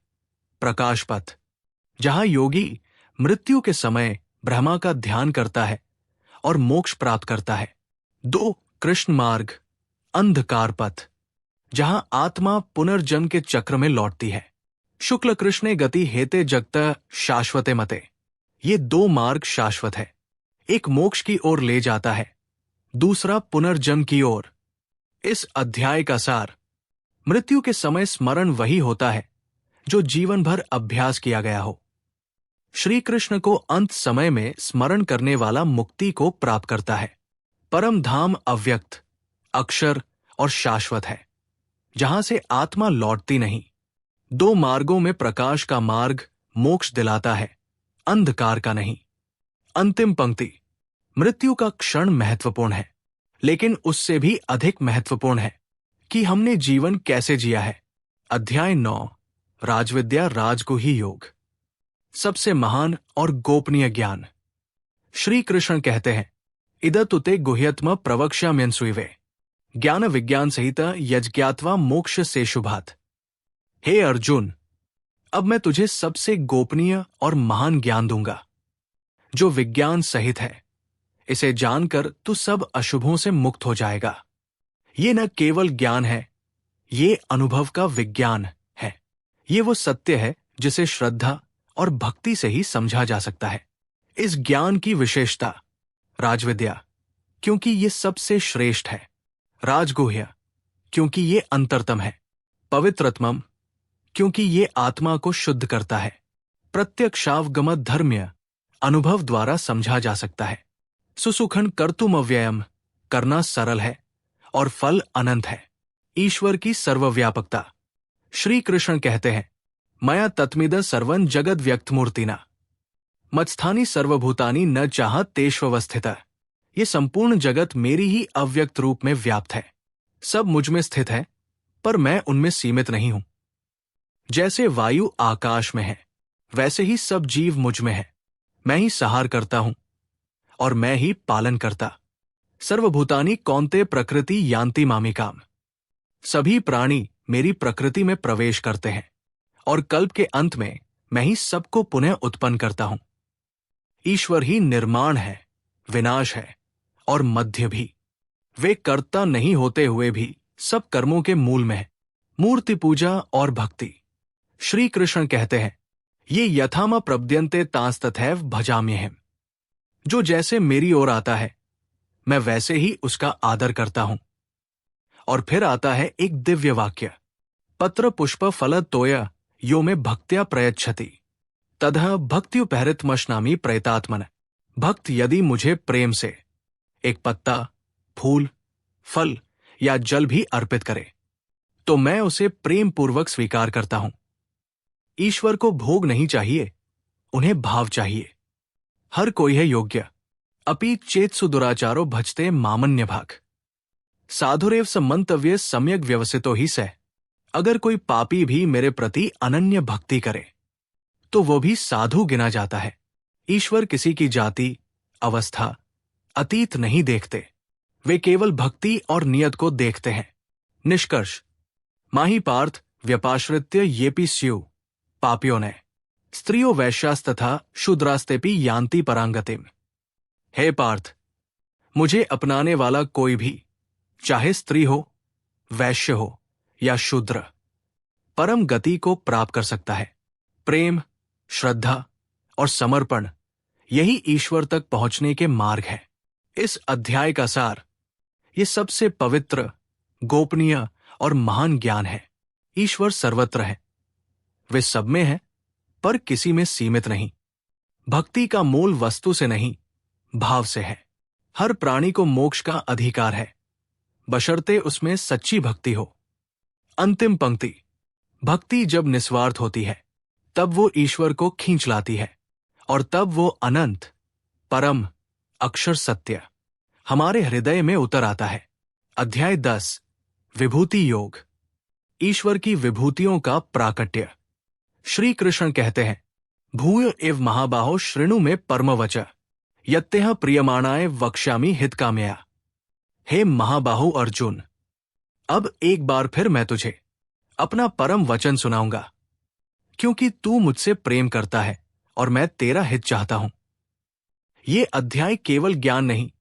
प्रकाश पथ, जहां योगी मृत्यु के समय ब्रह्मा का ध्यान करता है और मोक्ष प्राप्त करता है। दो कृष्ण मार्ग, अंधकार पथ, जहां आत्मा पुनर्जन्म के चक्र में लौटती है। शुक्ल कृष्णे गति हेते जगत शाश्वते मते। ये दो मार्ग शाश्वत है। एक मोक्ष की ओर ले जाता है, दूसरा पुनर्जन्म की ओर। इस अध्याय का सार, मृत्यु के समय स्मरण वही होता है जो जीवन भर अभ्यास किया गया हो। श्री कृष्ण को अंत समय में स्मरण करने वाला मुक्ति को प्राप्त करता है। परम धाम अव्यक्त, अक्षर और शाश्वत है, जहां से आत्मा लौटती नहीं। दो मार्गों में प्रकाश का मार्ग मोक्ष दिलाता है, अंधकार का नहीं। अंतिम पंक्ति, मृत्यु का क्षण महत्वपूर्ण है, लेकिन उससे भी अधिक महत्वपूर्ण है कि हमने जीवन कैसे जिया है। अध्याय 9, राजविद्या राजगुही योग, सबसे महान और गोपनीय ज्ञान। श्री कृष्ण कहते हैं, इदतुते गुह्यत्म प्रवक्ष्याम्यंसुइवे ज्ञान विज्ञान सहित यज्ञात्वा मोक्ष से शुभात। हे अर्जुन, अब मैं तुझे सबसे गोपनीय और महान ज्ञान दूंगा जो विज्ञान सहित है। इसे जानकर तू सब अशुभों से मुक्त हो जाएगा। ये न केवल ज्ञान है, ये अनुभव का विज्ञान है। ये वो सत्य है जिसे श्रद्धा और भक्ति से ही समझा जा सकता है। इस ज्ञान की विशेषता, राजविद्या, क्योंकि ये सबसे श्रेष्ठ है। राजगुह्य, क्योंकि ये अंतरतम है। पवित्रतमम, क्योंकि ये आत्मा को शुद्ध करता है। प्रत्यक्षावगमत धर्म्य, अनुभव द्वारा समझा जा सकता है। सुसुखन कर्तुम अव्ययम, करना सरल है और फल अनंत है। ईश्वर की सर्वव्यापकता। श्री कृष्ण कहते हैं, मया तत्मिद सर्वं जगद व्यक्तमूर्तिना मत्स्थानी सर्वभूतानि न चाहत तेष्वस्थित। ये संपूर्ण जगत मेरी ही अव्यक्त रूप में व्याप्त है। सब मुझ में स्थित है, पर मैं उनमें सीमित नहीं हूं। जैसे वायु आकाश में है, वैसे ही सब जीव मुझ में है। मैं ही सहार करता हूं और मैं ही पालन करता। सर्वभूतानि कौन्ते प्रकृति यान्ति मामिकाम। सभी प्राणी मेरी प्रकृति में प्रवेश करते हैं और कल्प के अंत में मैं ही सबको पुनः उत्पन्न करता हूं। ईश्वर ही निर्माण है, विनाश है और मध्य भी। वे कर्ता नहीं होते हुए भी सब कर्मों के मूल में है। मूर्ति पूजा और भक्ति। श्री कृष्ण कहते हैं, ये यथाम प्रपद्यन्ते तांस्तथैव भजाम्यहम्। जो जैसे मेरी ओर आता है, मैं वैसे ही उसका आदर करता हूं। और फिर आता है एक दिव्य वाक्य, पत्र पुष्प फल तोय यो में भक्त्या प्रयच्छति ततः भक्त्युपहृतमश्नामि प्रयतात्मन। भक्त यदि मुझे प्रेम से एक पत्ता, फूल, फल या जल भी अर्पित करे, तो मैं उसे प्रेम पूर्वक स्वीकार करता हूं। ईश्वर को भोग नहीं चाहिए, उन्हें भाव चाहिए। हर कोई है योग्य, अपि चेत्सु दुराचारो भजते मामन्य भाग। साधुरेव स मंतव्य सम्यक व्यवसितो ही सह। अगर कोई पापी भी मेरे प्रति अनन्य भक्ति करे, तो वो भी साधु गिना जाता है। ईश्वर किसी की जाति, अवस्था, अतीत नहीं देखते। वे केवल भक्ति और नियत को देखते हैं। निष्कर्ष, माही पार्थ व्यपाश्रित्य येपि स्यु पापियों ने स्त्रियों वैश्यास तथा शूद्रास्तेपि यान्ति परांगतिम। हे पार्थ, मुझे अपनाने वाला कोई भी, चाहे स्त्री हो, वैश्य हो या शूद्र, परम गति को प्राप्त कर सकता है। प्रेम, श्रद्धा और समर्पण, यही ईश्वर तक पहुंचने के मार्ग है। इस अध्याय का सार, ये सबसे पवित्र, गोपनीय और महान ज्ञान है। ईश्वर सर्वत्र है, वे सब में है, पर किसी में सीमित नहीं। भक्ति का मूल वस्तु से नहीं, भाव से है। हर प्राणी को मोक्ष का अधिकार है, बशर्ते उसमें सच्ची भक्ति हो। अंतिम पंक्ति। भक्ति जब निस्वार्थ होती है, तब वो ईश्वर को खींच लाती है, और तब वो अनंत, परम, अक्षर सत्य हमारे हृदय में उतर आता है। अध्याय 10। विभूति योग। ईश्वर की विभूतियों का प्राकट्य। श्री कृष्ण कहते हैं, भूय एव महाबाहो शृणु में परमवच यत्यः प्रियमाणाय वक्ष्यामि हितकामया। हे महाबाहु अर्जुन, अब एक बार फिर मैं तुझे अपना परम वचन सुनाऊंगा, क्योंकि तू मुझसे प्रेम करता है और मैं तेरा हित चाहता हूं। ये अध्याय केवल ज्ञान नहीं,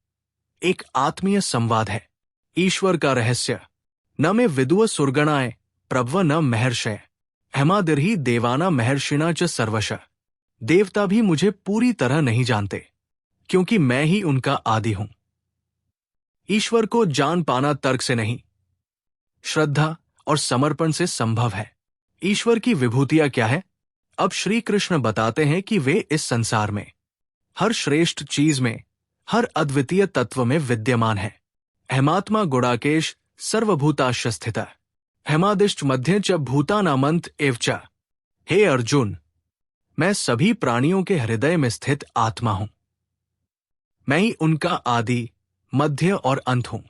एक आत्मीय संवाद है। ईश्वर का रहस्य। न में विदुव सुरगणाय प्रभव न महर्षय हेमादिर्हि देवाना महर्षिणा च सर्वश। देवता भी मुझे पूरी तरह नहीं जानते, क्योंकि मैं ही उनका आदि हूं। ईश्वर को जान पाना तर्क से नहीं, श्रद्धा और समर्पण से संभव है। ईश्वर की विभूतियां क्या है? अब श्री कृष्ण बताते हैं कि वे इस संसार में हर श्रेष्ठ चीज में, हर अद्वितीय तत्व में विद्यमान है। अहमात्मा गुणाकेश सर्वभूताश्च स्थितः हेमादिश्च मध्य च भूतानामंत एव च। हे अर्जुन, मैं सभी प्राणियों के हृदय में स्थित आत्मा हूं। मैं ही उनका आदि, मध्य और अंत हूं।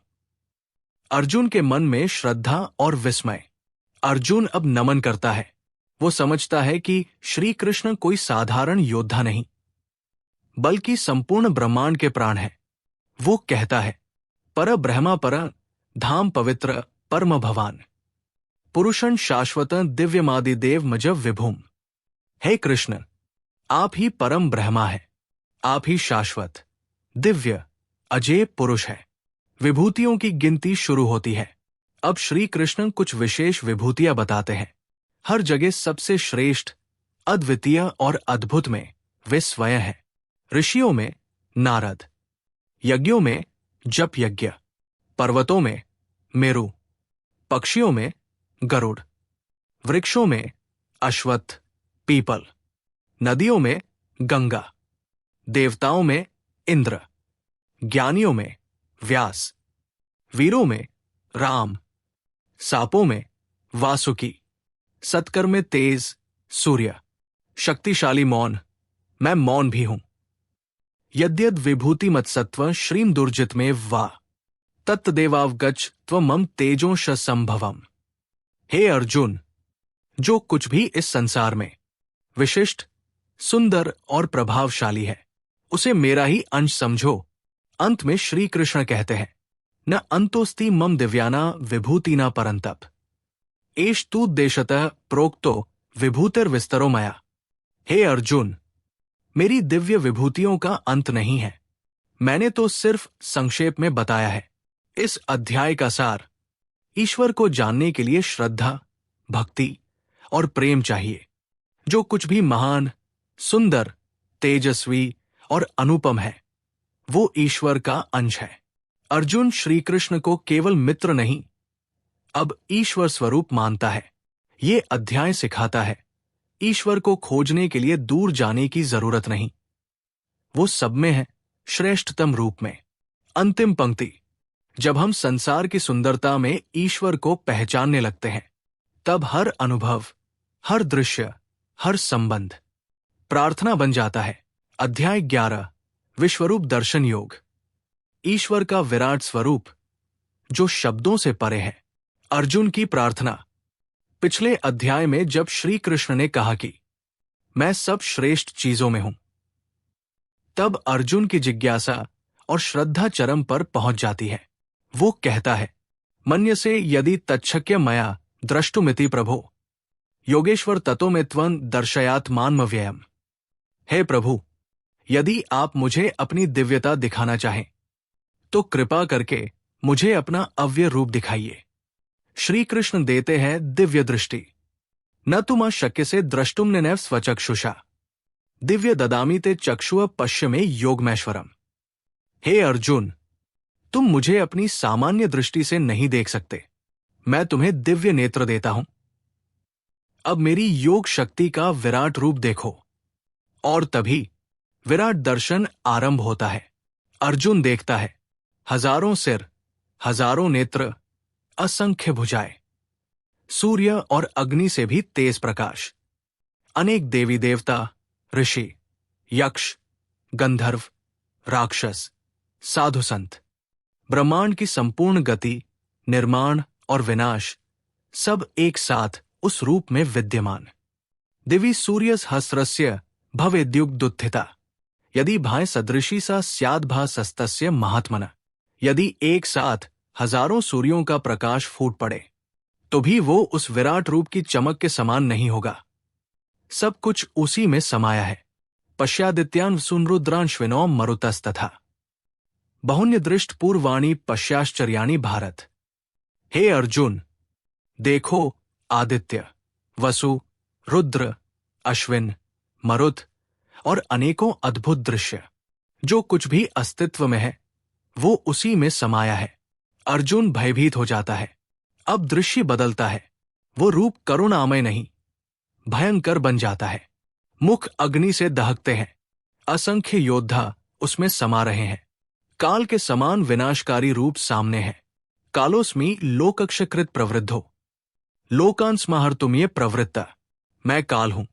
अर्जुन के मन में श्रद्धा और विस्मय। अर्जुन अब नमन करता है। वो समझता है कि श्री कृष्ण कोई साधारण योद्धा नहीं, बल्कि संपूर्ण ब्रह्मांड के प्राण है। वो कहता है, पर ब्रह्मा पर धाम पवित्र परम भवान पुरुषं शाश्वत दिव्यमादिदेव मज विभुम। हे कृष्ण, आप ही परम ब्रह्मा है, आप ही शाश्वत, दिव्य, अजेय पुरुष है। विभूतियों की गिनती शुरू होती है। अब श्री कृष्ण कुछ विशेष विभूतियां बताते हैं। हर जगह सबसे श्रेष्ठ, अद्वितीय और अद्भुत में वे स्वयं हैं। ऋषियों में नारद, यज्ञों में जप यज्ञ, पर्वतों में मेरु, पक्षियों में गरुड़, वृक्षों में अश्वत्थ, पीपल, नदियों में गंगा, देवताओं में इंद्र, ज्ञानियों में व्यास, वीरों में राम, सांपों में वासुकी, सत्कर्म में तेज सूर्य, शक्तिशाली मौन, मैं मौन भी हूं। यद्यद विभूति मत्सत्व श्रीम दुर्जित में वा तत्देवावगच्छ त्वमं तेजोंश संभवम। हे अर्जुन, जो कुछ भी इस संसार में विशिष्ट, सुंदर और प्रभावशाली है, उसे मेरा ही अंश समझो। अंत में श्री कृष्ण कहते हैं, न अंतोस्ति मम दिव्याना विभूतिना परंतप एष तु देशतः प्रोक्तो विभूतिर्विस्तरो मया। हे अर्जुन, मेरी दिव्य विभूतियों का अंत नहीं है, मैंने तो सिर्फ संक्षेप में बताया है। इस अध्याय का सार, ईश्वर को जानने के लिए श्रद्धा, भक्ति और प्रेम चाहिए। जो कुछ भी महान, सुंदर, तेजस्वी और अनुपम है, वो ईश्वर का अंश है। अर्जुन श्री कृष्ण को केवल मित्र नहीं, अब ईश्वर स्वरूप मानता है। ये अध्याय सिखाता है, ईश्वर को खोजने के लिए दूर जाने की जरूरत नहीं, वो सब में है, श्रेष्ठतम रूप में। अंतिम पंक्ति। जब हम संसार की सुंदरता में ईश्वर को पहचानने लगते हैं, तब हर अनुभव, हर दृश्य, हर संबंध प्रार्थना बन जाता है। अध्याय 11। विश्वरूप दर्शन योग। ईश्वर का विराट स्वरूप, जो शब्दों से परे है। अर्जुन की प्रार्थना। पिछले अध्याय में जब श्री कृष्ण ने कहा कि मैं सब श्रेष्ठ चीजों में हूं, तब अर्जुन की जिज्ञासा और श्रद्धा चरम पर पहुंच जाती है। वो कहता है, मन्यसे यदि तच्छक्य मया द्रष्टुमिति प्रभो योगेश्वर ततो में त्वं दर्शयात्मान्मव्ययम्। हे प्रभु, यदि आप मुझे अपनी दिव्यता दिखाना चाहें, तो कृपा करके मुझे अपना अव्यय रूप दिखाइए। श्री कृष्ण देते हैं दिव्य दृष्टि। न तुम शक्य से द्रष्टुम नैव स्वचक्षुषा दिव्य ददामि ते चक्षुः पश्य में योगमैश्वरम। हे अर्जुन, तुम मुझे अपनी सामान्य दृष्टि से नहीं देख सकते, मैं तुम्हें दिव्य नेत्र देता हूं। अब मेरी योग शक्ति का विराट रूप देखो। और तभी विराट दर्शन आरंभ होता है। अर्जुन देखता है, हजारों सिर, हजारों नेत्र, असंख्य भुजाएं, सूर्य और अग्नि से भी तेज प्रकाश, अनेक देवी देवता, ऋषि, यक्ष, गंधर्व, राक्षस, साधु संत, ब्रह्मांड की संपूर्ण गति, निर्माण और विनाश सब एक साथ उस रूप में विद्यमान। दिवि सूर्यसहस्रस्य भवेद्युग्दुत्थिता, यदि भाए सदृशी सा स्याद्भासस्तस्य महात्मना, यदि एक साथ हजारों सूर्यों का प्रकाश फूट पड़े तो भी वो उस विराट रूप की चमक के समान नहीं होगा। सब कुछ उसी में समाया है। पश्यादित्यान सुनरुद्रांश्विनौ मरुतस्तथा, बहुन्य दृष्ट पूर्वाणी पश्याश्चर्याणि भारत। हे अर्जुन, देखो आदित्य, वसु, रुद्र, अश्विन, मरुत और अनेकों अद्भुत दृश्य, जो कुछ भी अस्तित्व में है वो उसी में समाया है। अर्जुन भयभीत हो जाता है। अब दृश्य बदलता है। वो रूप करुणामय नहीं, भयंकर बन जाता है। मुख अग्नि से दहकते हैं। असंख्य योद्धा उसमें समा रहे हैं। काल के समान विनाशकारी रूप सामने है। कालोस्मि लोकक्षकृत प्रवृद्धो, लोकांस्माहर्तुमिये प्रवृत्ता। मैं काल हूं,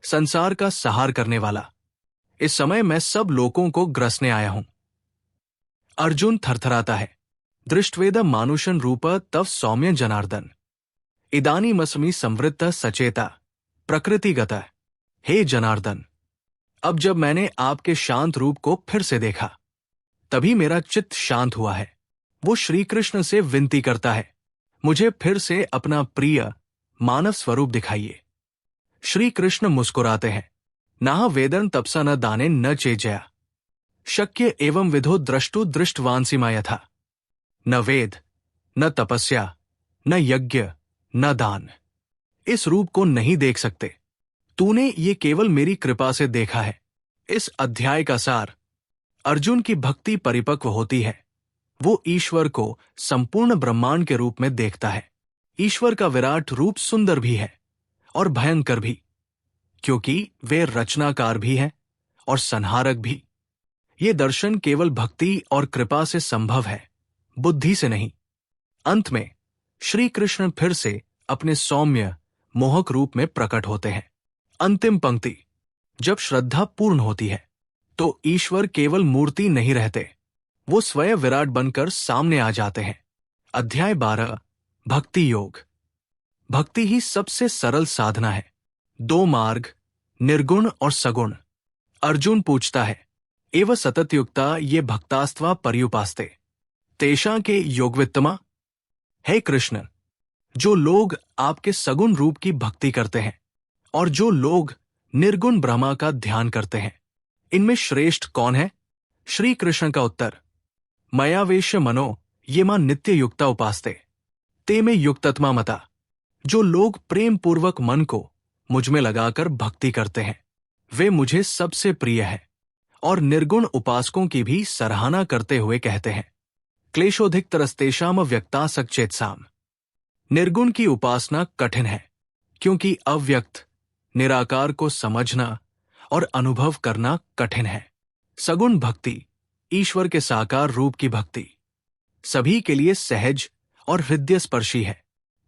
संसार का सहार करने वाला। इस समय मैं सब लोगों को ग्रसने आया हूं। अर्जुन थरथराता है। दृष्टवेद मानुषन रूप तव सौम्य जनार्दन, इदानीमस्मि संवृत्त सचेता प्रकृतिगत। हे जनार्दन, अब जब मैंने आपके शांत रूप को फिर से देखा तभी मेरा चित्त शांत हुआ है। वो श्री कृष्ण से विनती करता है, मुझे फिर से अपना प्रिय मानव स्वरूप दिखाइए। श्री कृष्ण मुस्कुराते हैं। नाह वेदन तपसा न दाने न चेजया, शक्य एवं विधो द्रष्टु दृष्टवांसिमा यथा। न वेद, न तपस्या, न यज्ञ, न दान, इस रूप को नहीं देख सकते। तूने ये केवल मेरी कृपा से देखा है। इस अध्याय का सार, अर्जुन की भक्ति परिपक्व होती है। वो ईश्वर को संपूर्ण ब्रह्मांड के रूप में देखता है। ईश्वर का विराट रूप सुंदर भी है और भयंकर भी, क्योंकि वे रचनाकार भी हैं और संहारक भी। ये दर्शन केवल भक्ति और कृपा से संभव है, बुद्धि से नहीं। अंत में श्री कृष्ण फिर से अपने सौम्य मोहक रूप में प्रकट होते हैं। अंतिम पंक्ति, जब श्रद्धा पूर्ण होती है तो ईश्वर केवल मूर्ति नहीं रहते, वो स्वयं विराट बनकर सामने आ जाते हैं। अध्याय 12, भक्ति योग। भक्ति ही सबसे सरल साधना है। 2 मार्ग, निर्गुण और सगुण। अर्जुन पूछता है, एव सततयुक्ता ये भक्तास्त्वा पर्युपास्ते, तेषां के योगवित्तमा। हे कृष्ण, जो लोग आपके सगुण रूप की भक्ति करते हैं और जो लोग निर्गुण ब्रह्मा का ध्यान करते हैं, इनमें श्रेष्ठ कौन है? श्री कृष्ण का उत्तर, मयावेश मनो ये मां नित्य युक्ता उपास्ते, ते में युक्तत्मा मता। जो लोग प्रेम पूर्वक मन को मुझ में लगाकर भक्ति करते हैं वे मुझे सबसे प्रिय है। और निर्गुण उपासकों की भी सराहना करते हुए कहते हैं, क्लेशोधिक तरस्तेषाम व्यक्तासक चेतसाम। निर्गुण की उपासना कठिन है, क्योंकि अव्यक्त निराकार को समझना और अनुभव करना कठिन है। सगुण भक्ति, ईश्वर के साकार रूप की भक्ति, सभी के लिए सहज और हृदय स्पर्शी है।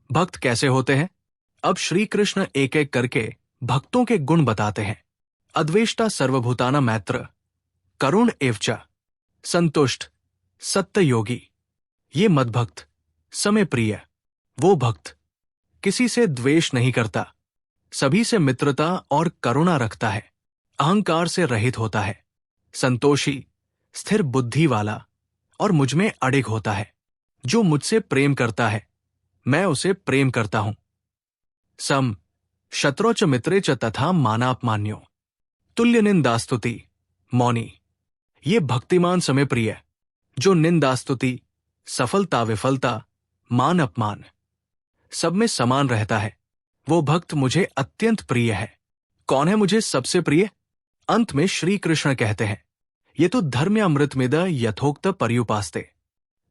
भक्त कैसे होते हैं? अब श्री कृष्ण एक एक करके भक्तों के गुण बताते हैं। अद्वेष्टा सर्वभूताना मैत्र, करुण एवच, संतुष्ट, सत्य योगी। ये मद्भक्त, समय प्रिय। वो भक्त किसी से द्वेष नहीं करता, सभी से मित्रता और करुणा रखता है, अहंकार से रहित होता है, संतोषी, स्थिर बुद्धि वाला और मुझ में अडिग होता है। जो मुझसे प्रेम करता है मैं उसे प्रेम करता हूं। सम शत्रो च मित्रे च तथा मानापमान्यो, तुल्य निंदास्तुति, मौनी। ये भक्तिमान समय प्रिय, जो निंदास्तुति, सफलता विफलता, मान अपमान सब में समान रहता है। वो भक्त मुझे अत्यंत प्रिय है। कौन है मुझे सबसे प्रिय? अंत में श्री कृष्ण कहते हैं, ये तो धर्म्यामृतमेद यथोक्त पर्युपास्ते,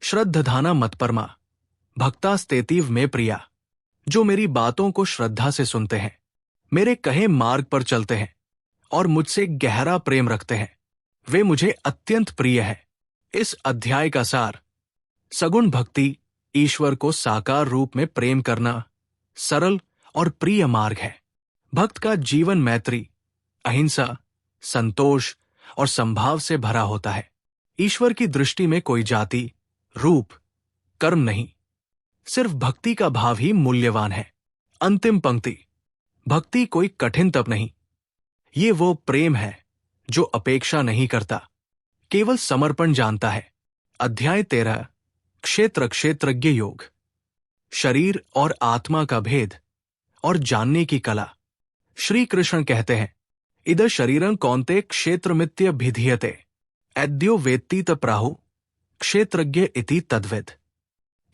श्रद्धधाना मत्परमा, भक्तास्तेतीव में प्रिया। जो मेरी बातों को श्रद्धा से सुनते हैं, मेरे कहे मार्ग पर चलते हैं और मुझसे गहरा प्रेम रखते हैं, वे मुझे अत्यंत प्रिय है। इस अध्याय का सार: सगुण भक्ति ईश्वर को साकार रूप में प्रेम करना सरल और प्रिय मार्ग है। भक्त का जीवन मैत्री, अहिंसा, संतोष और संभाव से भरा होता है। ईश्वर की दृष्टि में कोई जाति, रूप, कर्म नहीं, सिर्फ भक्ति का भाव ही मूल्यवान है। अंतिम पंक्ति: भक्ति कोई कठिन तप नहीं, ये वो प्रेम है जो अपेक्षा नहीं करता, केवल समर्पण जानता है। अध्याय 13: क्षेत्रज्ञ योग। शरीर और आत्मा का भेद और जानने की कला। श्री कृष्ण कहते हैं, इद शरीरं कौन्ते क्षेत्रमित्य भिधीयते, ऐद्यो वेत्ति त प्राहु क्षेत्रज्ञ इति तद्विद।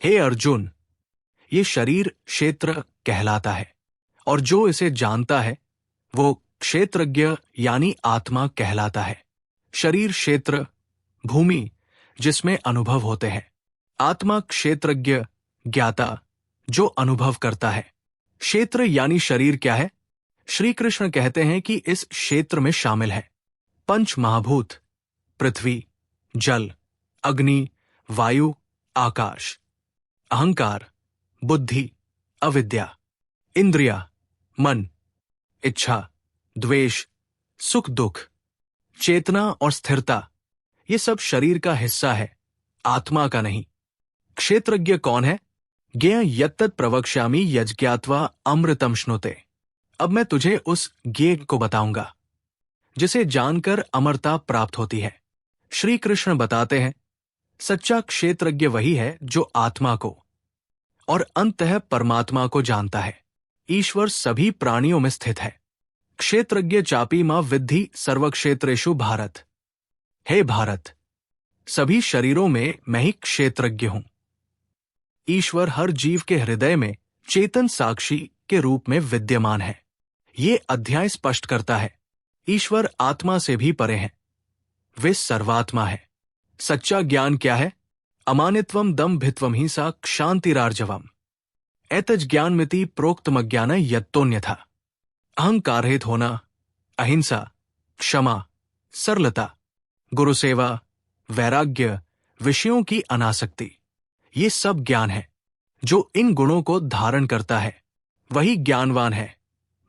हे अर्जुन, ये शरीर क्षेत्र कहलाता है और जो इसे जानता है वो क्षेत्रज्ञ यानी आत्मा कहलाता है। शरीर क्षेत्र, भूमि जिसमें अनुभव होते हैं। आत्मा क्षेत्रज्ञ, ज्ञाता, जो अनुभव करता है। क्षेत्र यानी शरीर क्या है? श्री कृष्ण कहते हैं कि इस क्षेत्र में शामिल है पंच महाभूत, पृथ्वी, जल, अग्नि, वायु, आकाश, अहंकार, बुद्धि, अविद्या, इंद्रिया, मन, इच्छा, द्वेष, सुख दुख, चेतना और स्थिरता, ये सब शरीर का हिस्सा है, आत्मा का नहीं। क्षेत्रज्ञ कौन है? ज्ञेय यत्तत् प्रवक्ष्यामि यज्ञात्वा अमृतम श्नुते। अब मैं तुझे उस ज्ञेय को बताऊंगा जिसे जानकर अमरता प्राप्त होती है। श्री कृष्ण बताते हैं, सच्चा क्षेत्रज्ञ वही है जो आत्मा को और अंततः परमात्मा को जानता है। ईश्वर सभी प्राणियों में स्थित है। क्षेत्रज्ञ चापी मां विद्धि सर्वक्षेत्रेषु भारत। हे भारत, सभी शरीरों में मैं ही क्षेत्रज्ञ हूं। ईश्वर हर जीव के हृदय में चेतन साक्षी के रूप में विद्यमान है। ये अध्याय स्पष्ट करता है, ईश्वर आत्मा से भी परे हैं, वे सर्वात्मा है। सच्चा ज्ञान क्या है? अमानित्वम दम्भित्वम हिंसा क्षान्तिरार्जवम एतज ज्ञानमिति प्रोक्तमज्ञान यत्तोन्यथा। अहंकाररहित होना, अहिंसा, क्षमा, सरलता, गुरुसेवा, वैराग्य, विषयों की अनासक्ति, ये सब ज्ञान है। जो इन गुणों को धारण करता है वही ज्ञानवान है,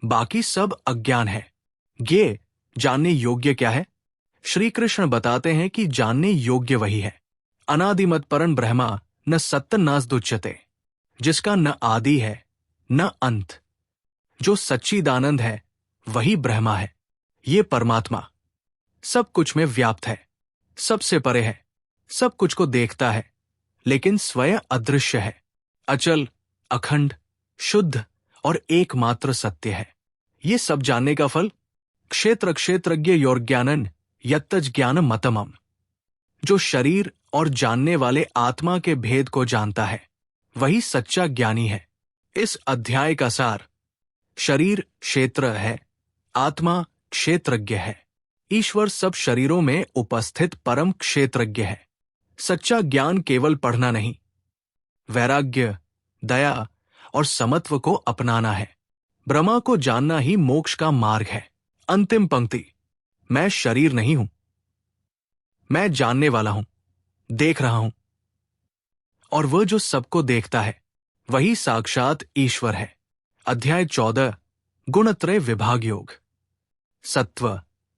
बाकी सब अज्ञान है। ये जानने योग्य क्या है? श्री कृष्ण बताते हैं कि जानने योग्य वही है, अनादिमत परं ब्रह्मा न सत्तन्नासदुच्यते, जिसका न आदि है न अंत, जो सच्चिदानंद है वही ब्रह्मा है। ये परमात्मा सब कुछ में व्याप्त है, सबसे परे है, सब कुछ को देखता है, लेकिन स्वयं अदृश्य है, अचल, अखंड, शुद्ध और एकमात्र सत्य है। ये सब जानने का फल क्षेत्रज्ञ योर्ज्ञानन यत्तज ज्ञान मतमम। जो शरीर और जानने वाले आत्मा के भेद को जानता है वही सच्चा ज्ञानी है। इस अध्याय का सार: शरीर क्षेत्र है, आत्मा क्षेत्रज्ञ है। ईश्वर सब शरीरों में उपस्थित परम क्षेत्रज्ञ है। सच्चा ज्ञान केवल पढ़ना नहीं, वैराग्य, दया और समत्व को अपनाना है। ब्रह्मा को जानना ही मोक्ष का मार्ग है। अंतिम पंक्ति: मैं शरीर नहीं हूं, मैं जानने वाला हूं, देख रहा हूं, और वह जो सबको देखता है वही साक्षात ईश्वर है। अध्याय 14: गुणत्रय विभाग योग। सत्व,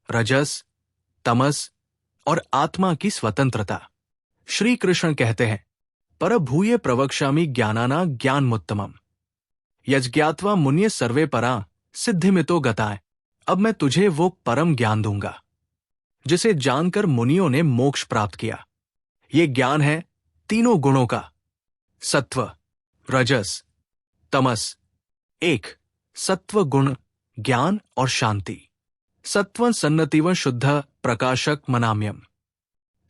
रजस, तमस और आत्मा की स्वतंत्रता। श्री कृष्ण कहते हैं, परभूय प्रवक्ष्यामि ज्ञानाना ज्ञानमुत्तमम् यज्ञात्वा मुन्य सर्वे परा सिद्धिमितो गताय। अब मैं तुझे वो परम ज्ञान दूंगा जिसे जानकर मुनियों ने मोक्ष प्राप्त किया। ये ज्ञान है तीनों गुणों का: सत्व, रजस, तमस। एक, सत्व गुण, ज्ञान और शांति। सत्व सन्नतिव शुद्ध प्रकाशक मनाम्यम।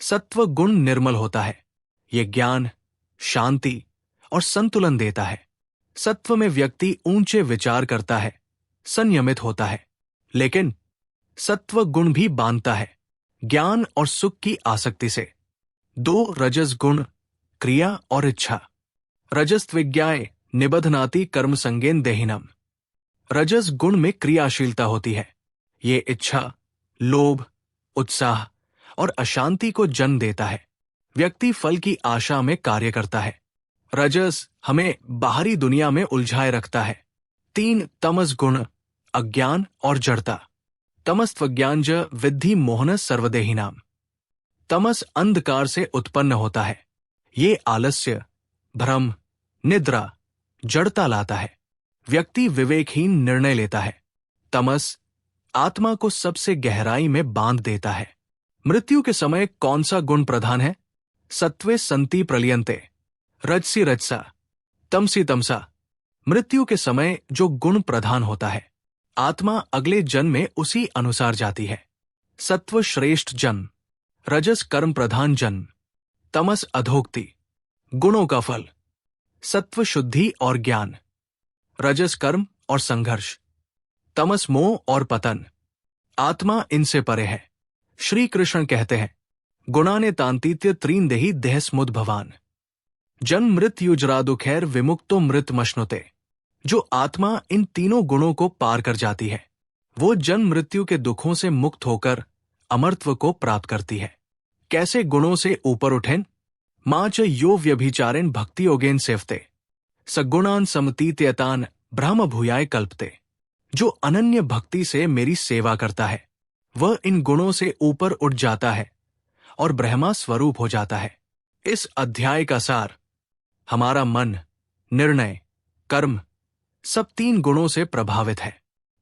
सत्व गुण निर्मल होता है, ये ज्ञान, शांति और संतुलन देता है। सत्व में व्यक्ति ऊंचे विचार करता है, संयमित होता है, लेकिन सत्व गुण भी बांधता है ज्ञान और सुख की आसक्ति से। 2, रजस गुण, क्रिया और इच्छा। रजस्विज्ञाय निबधनाति कर्म संगेन देहिनम। रजस गुण में क्रियाशीलता होती है। ये इच्छा, लोभ, उत्साह और अशांति को जन्म देता है। व्यक्ति फल की आशा में कार्य करता है। रजस हमें बाहरी दुनिया में उलझाए रखता है। 3 तमस गुण, अज्ञान और जड़ता। तमस्त्वज्ञानज विद्धि मोहन सर्वदेहिनाम। तमस अंधकार से उत्पन्न होता है। ये आलस्य, भ्रम, निद्रा, जड़ता लाता है। व्यक्ति विवेकहीन निर्णय लेता है। तमस आत्मा को सबसे गहराई में बांध देता है। मृत्यु के समय कौन सा गुण प्रधान है? सत्वे संति प्रलियंते, रजसी रजसा, तमसी तमसा। मृत्यु के समय जो गुण प्रधान होता है, आत्मा अगले जन्म में उसी अनुसार जाती है। सत्व श्रेष्ठ जन्म, रजस कर्म प्रधान जन्म, तमस अधोक्ति, गुणों का फल। सत्व शुद्धि और ज्ञान, रजस कर्म और संघर्ष, तमस मोह और पतन। आत्मा इनसे परे है। श्री कृष्ण कहते हैं, गुणाने तांतीत्य त्रीन देही देह स्मुद भवान। जन्म मृत्यु जरा दुखैर विमुक्तो मृत मश्नुते। जो आत्मा इन तीनों गुणों को पार कर जाती है, वो जन्म मृत्यु के दुखों से मुक्त होकर अमरत्व को प्राप्त करती है। कैसे गुणों से ऊपर उठें? मां च यो व्यभिचारेण भक्ति योगेन सेवते, सगुणान समतीत्यतान ब्रह्म भूयाय कल्पते। जो अनन्य भक्ति से मेरी सेवा करता है, वह इन गुणों से ऊपर उठ जाता है और ब्रह्मा स्वरूप हो जाता है। इस अध्याय का सार, हमारा मन, निर्णय, कर्म सब 3 गुणों से प्रभावित है।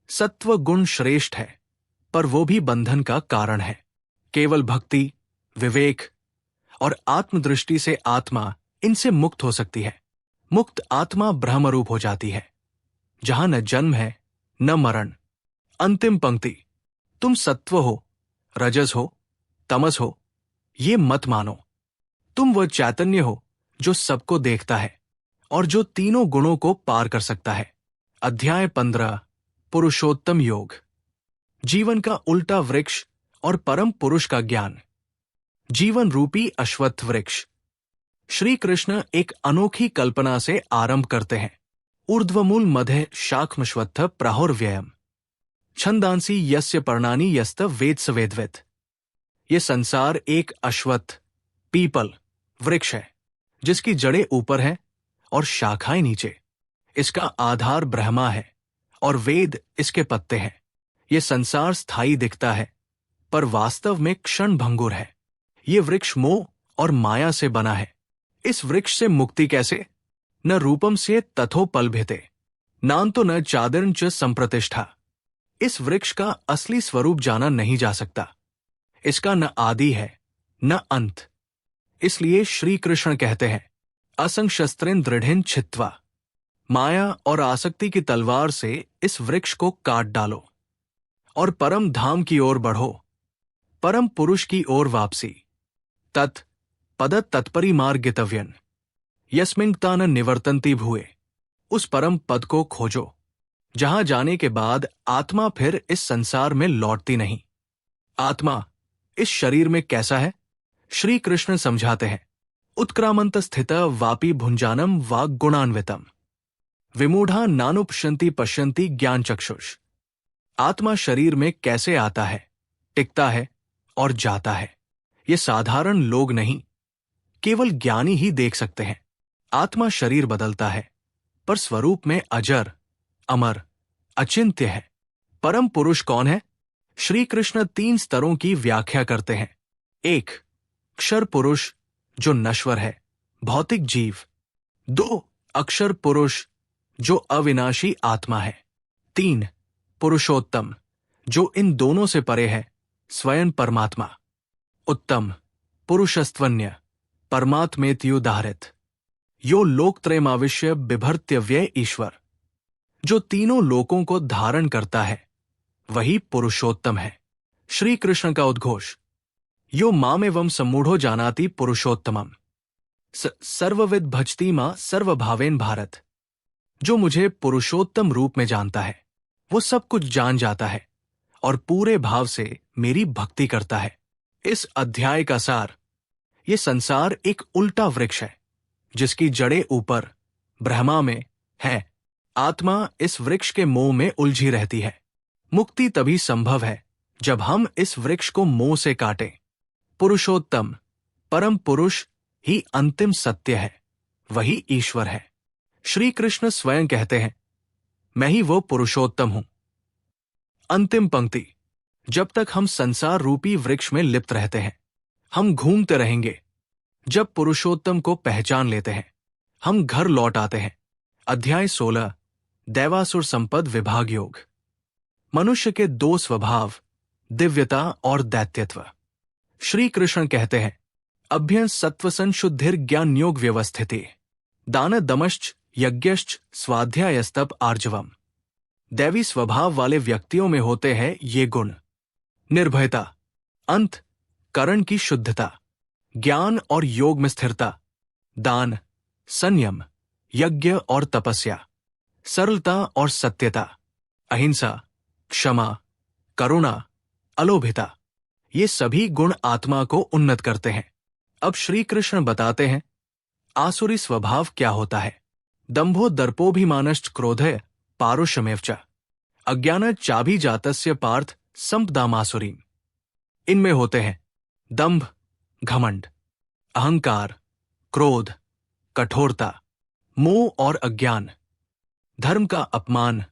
सत्व गुण श्रेष्ठ है, पर वो भी बंधन का कारण है। केवल भक्ति, विवेक और आत्मदृष्टि से आत्मा इनसे मुक्त हो सकती है। मुक्त आत्मा ब्रह्मरूप हो जाती है, जहां न जन्म है न मरण। अंतिम पंक्ति, तुम सत्व हो, रजस हो, तमस हो, ये मत मानो। तुम वह चैतन्य हो जो सबको देखता है और जो तीनों गुणों को पार कर सकता है। अध्याय 15, पुरुषोत्तम योग। जीवन का उल्टा वृक्ष और परम पुरुष का ज्ञान। जीवन रूपी अश्वत्थ वृक्ष। श्री कृष्ण एक अनोखी कल्पना से आरंभ करते हैं। ऊर्ध्वमूल मध्य शाखमश्वत्थ प्राहुर्व्ययम्, छंदांसी यस्य पर्णानि यस्त वेद स वेदवित्। ये संसार एक अश्वत्थ, पीपल वृक्ष है, जिसकी जड़ें ऊपर हैं और शाखाएं नीचे। इसका आधार ब्रह्मा है और वेद इसके पत्ते हैं। ये संसार स्थायी दिखता है, पर वास्तव में क्षण भंगुर है। ये वृक्ष मोह और माया से बना है। इस वृक्ष से मुक्ति कैसे? न रूपम से तथोपलभिते, नान्तो न चादिर्न च संप्रतिष्ठा। इस वृक्ष का असली स्वरूप जाना नहीं जा सकता। इसका न आदि है न अंत। इसलिए श्री कृष्ण कहते हैं, असंशस्त्रेण दृढ़ेन छित्त्वा। माया और आसक्ति की तलवार से इस वृक्ष को काट डालो और परम धाम की ओर बढ़ो, परम पुरुष की ओर वापसी। तत् पद तत्परि मार्गितव्यन, यस्मिंक्ता न निवर्तन्ति भूये। उस परम पद को खोजो, जहां जाने के बाद आत्मा फिर इस संसार में लौटती नहीं। आत्मा इस शरीर में कैसा है? श्री कृष्ण समझाते हैं, उत्क्रामंत स्थित वापी भुंजानम वाग गुणान्वितम, विमूढ़ा नानुपश्यन्ति पश्यन्ति ज्ञान चक्षुष। आत्मा शरीर में कैसे आता है, टिकता है और जाता है, ये साधारण लोग नहीं, केवल ज्ञानी ही देख सकते हैं। आत्मा शरीर बदलता है, पर स्वरूप में अजर, अमर, अचिंत्य है। परम पुरुष कौन है? श्री कृष्ण 3 स्तरों की व्याख्या करते हैं। 1, क्षर पुरुष जो नश्वर है, भौतिक जीव। 2, अक्षर पुरुष जो अविनाशी आत्मा है। 3, पुरुषोत्तम जो इन दोनों से परे है, स्वयं परमात्मा। उत्तम, पुरुषस्त्वन्य, परमात्मेत्युदाहरित, यो लोकत्रयमाविश्य बिभर्त्य व्यय ईश्वर। जो तीनों लोकों को धारण करता है, वही पुरुषोत्तम है। श्री कृष्ण का उद्घोष, यो मामेवं सम्मूढ़ो जानाति पुरुषोत्तमम्, सर्वविद भजती मां सर्वभावेन भारत। जो मुझे पुरुषोत्तम रूप में जानता है, वो सब कुछ जान जाता है और पूरे भाव से मेरी भक्ति करता है। इस अध्याय का सार, ये संसार एक उल्टा वृक्ष है, जिसकी जड़ें ऊपर ब्रह्मा में है। आत्मा इस वृक्ष के मोह में उलझी रहती है। मुक्ति तभी संभव है जब हम इस वृक्ष को मोह से काटें। पुरुषोत्तम, परम पुरुष ही अंतिम सत्य है, वही ईश्वर है। श्री कृष्ण स्वयं कहते हैं, मैं ही वो पुरुषोत्तम हूं। अंतिम पंक्ति। जब तक हम संसार रूपी वृक्ष में लिप्त रहते हैं, हम घूमते रहेंगे। जब पुरुषोत्तम को पहचान लेते हैं, हम घर लौट आते हैं। अध्याय 16, दैवासुर संपद विभाग योग। मनुष्य के दो स्वभाव, दिव्यता और दैत्यत्व। श्री कृष्ण कहते हैं, अभ्य सत्वसन शुद्धिर ज्ञान योग व्यवस्थिति दान दमश्च यज्ञश्च स्वाध्यायस्तप आर्जवम। दैवी स्वभाव वाले व्यक्तियों में होते हैं ये गुण: निर्भयता, अंत करण की शुद्धता, ज्ञान और योग में स्थिरता, दान, संयम, यज्ञ और तपस्या, सरलता और सत्यता, अहिंसा, क्षमा, करुणा, अलोभिता। ये सभी गुण आत्मा को उन्नत करते हैं। अब श्री कृष्ण बताते हैं आसुरी स्वभाव क्या होता है। दंभो दर्पोभिमानश्च क्रोधः पारुष्यमेव च अज्ञान चाभि जातस्य पार्थ संपदामासुरीम। इनमें होते हैं दंभ, घमंड, अहंकार, क्रोध, कठोरता, मोह और अज्ञान, धर्म का अपमान,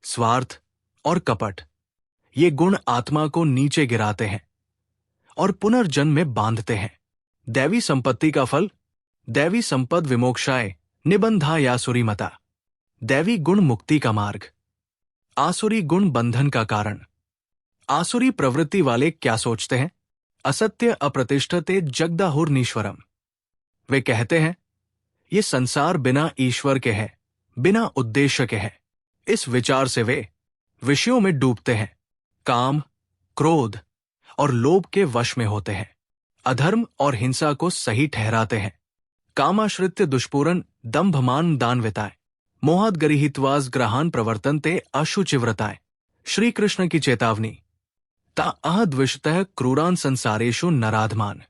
स्वार्थ और कपट। ये गुण आत्मा को नीचे गिराते हैं और पुनर्जन्म में बांधते हैं। दैवी संपत्ति का फल: दैवी संपद विमोक्षाय निबंधायासुरी मता। दैवी गुण मुक्ति का मार्ग, आसुरी गुण बंधन का कारण। आसुरी प्रवृत्ति वाले क्या सोचते हैं? असत्य अप्रतिष्ठते जगदाहुर्नीश्वरम। वे कहते हैं, ये संसार बिना ईश्वर के है, बिना उद्देश्य के है। इस विचार से वे विषयों में डूबते हैं, काम, क्रोध और लोभ के वश में होते हैं, अधर्म और हिंसा को सही ठहराते हैं। कामाश्रित्य दुष्पूरन दंभमान दानविताएं, मोहाद गरिहित्वास ग्रहान प्रवर्तनते अशुचिव्रताएं। श्री कृष्ण की चेतावनी: ता अहद्विषतः क्रूरान संसारेषु नराधमान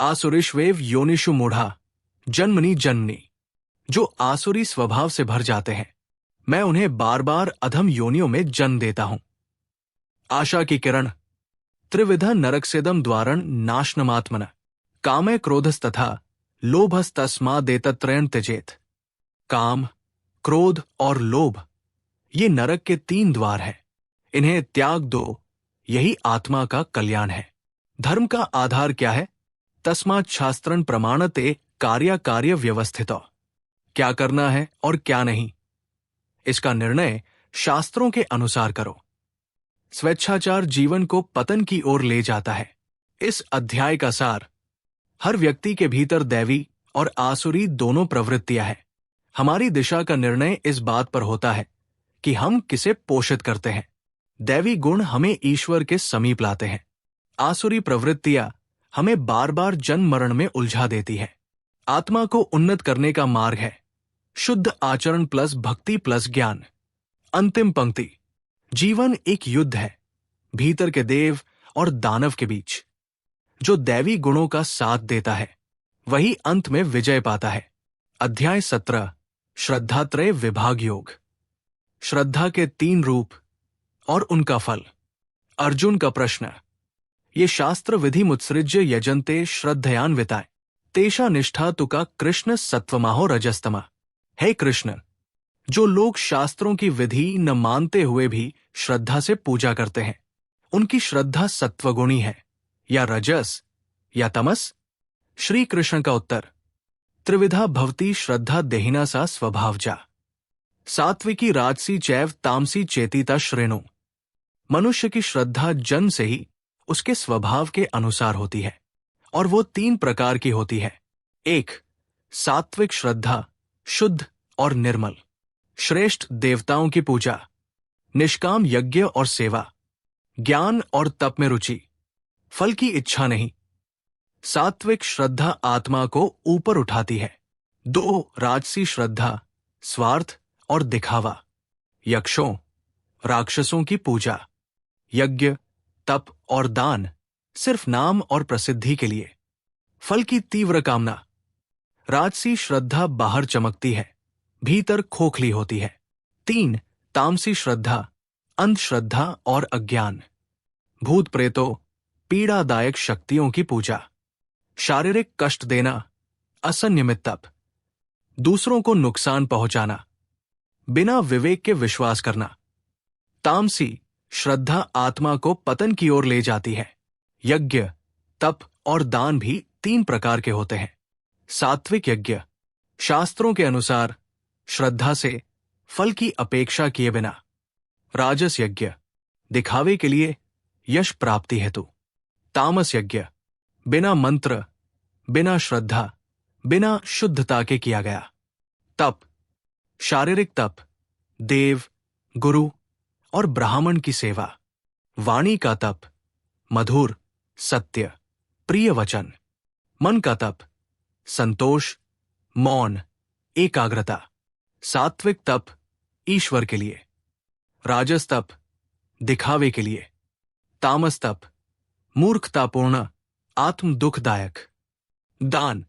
आसुरीष्वेव योनिषु मूढ़ा जन्मनि जन्मनि। जो आसुरी स्वभाव से भर जाते हैं, मैं उन्हें बार बार अधम योनियों में जन्म देता हूं। आशा की किरण: त्रिविधा नरकसेदम द्वारण नाशनमात्मन कामय क्रोधस्तथा लोभस्तस्मादेतत्रयं त्यजेत। काम, क्रोध और लोभ ये नरक के 3 द्वार हैं। इन्हें त्याग दो, यही आत्मा का कल्याण है। धर्म का आधार क्या है? तस्मात् शास्त्रं प्रमाणते कार्य व्यवस्थितो। क्या करना है और क्या नहीं, इसका निर्णय शास्त्रों के अनुसार करो। स्वेच्छाचार जीवन को पतन की ओर ले जाता है। इस अध्याय का सार: हर व्यक्ति के भीतर दैवी और आसुरी दोनों प्रवृत्तियां हैं। हमारी दिशा का निर्णय इस बात पर होता है कि हम किसे पोषित करते हैं। दैवी गुण हमें ईश्वर के समीप लाते हैं। आसुरी प्रवृत्तियां हमें बार बार जन्म मरण में उलझा देती है। आत्मा को उन्नत करने का मार्ग है शुद्ध आचरण प्लस भक्ति प्लस ज्ञान। अंतिम पंक्ति: जीवन एक युद्ध है, भीतर के देव और दानव के बीच। जो दैवी गुणों का साथ देता है, वही अंत में विजय पाता है। अध्याय 17, श्रद्धात्रय विभाग योग। श्रद्धा के 3 रूप और उनका फल। अर्जुन का प्रश्न: ये शास्त्र विधि मुत्सृज्य यजन्ते श्रद्धयान्विताय तेषा निष्ठा तुका कृष्ण सत्वमाहो रजस्तमा। हे कृष्ण, जो लोग शास्त्रों की विधि न मानते हुए भी श्रद्धा से पूजा करते हैं, उनकी श्रद्धा सत्वगुणी है या रजस या तमस? श्री कृष्ण का उत्तर: त्रिविधा भवती श्रद्धा देहिना सा स्वभावजा सात्विकी राजसी चैव तामसी चेतिता श्रेणु। मनुष्य की श्रद्धा जन्म से ही उसके स्वभाव के अनुसार होती है और वो 3 प्रकार की होती है। 1. सात्विक श्रद्धा, शुद्ध और निर्मल। श्रेष्ठ देवताओं की पूजा, निष्काम यज्ञ और सेवा, ज्ञान और तप में रुचि, फल की इच्छा नहीं। सात्विक श्रद्धा आत्मा को ऊपर उठाती है। 2. राजसी श्रद्धा, स्वार्थ और दिखावा, यक्षों, राक्षसों की पूजा, यज्ञ, तप और दान सिर्फ नाम और प्रसिद्धि के लिए, फल की तीव्र कामना। राजसी श्रद्धा बाहर चमकती है, भीतर खोखली होती है। 3. तामसी श्रद्धा, अंधश्रद्धा और अज्ञान। भूत प्रेतों, पीड़ादायक शक्तियों की पूजा। शारीरिक कष्ट देना, असंयमित तप। दूसरों को नुकसान पहुंचाना, बिना विवेक के विश्वास करना। तामसी श्रद्धा आत्मा को पतन की ओर ले जाती है। यज्ञ, तप और दान भी 3 प्रकार के होते हैं। सात्विक यज्ञ, शास्त्रों के अनुसार श्रद्धा से फल की अपेक्षा किए बिना। राजस यज्ञ, दिखावे के लिए, यश प्राप्ति हेतु। तामस यज्ञ, बिना मंत्र, बिना श्रद्धा, बिना शुद्धता के किया गया। तप, शारीरिक तप, देव, गुरु और ब्राह्मण की सेवा। वाणी का तप, मधुर, सत्य, प्रिय वचन। मन का तप, संतोष, मौन, एकाग्रता। सात्विक तप, ईश्वर के लिए। राजस तप, दिखावे के लिए। तामस तप, मूर्खतापूर्ण, आत्म दुखदायक। दान,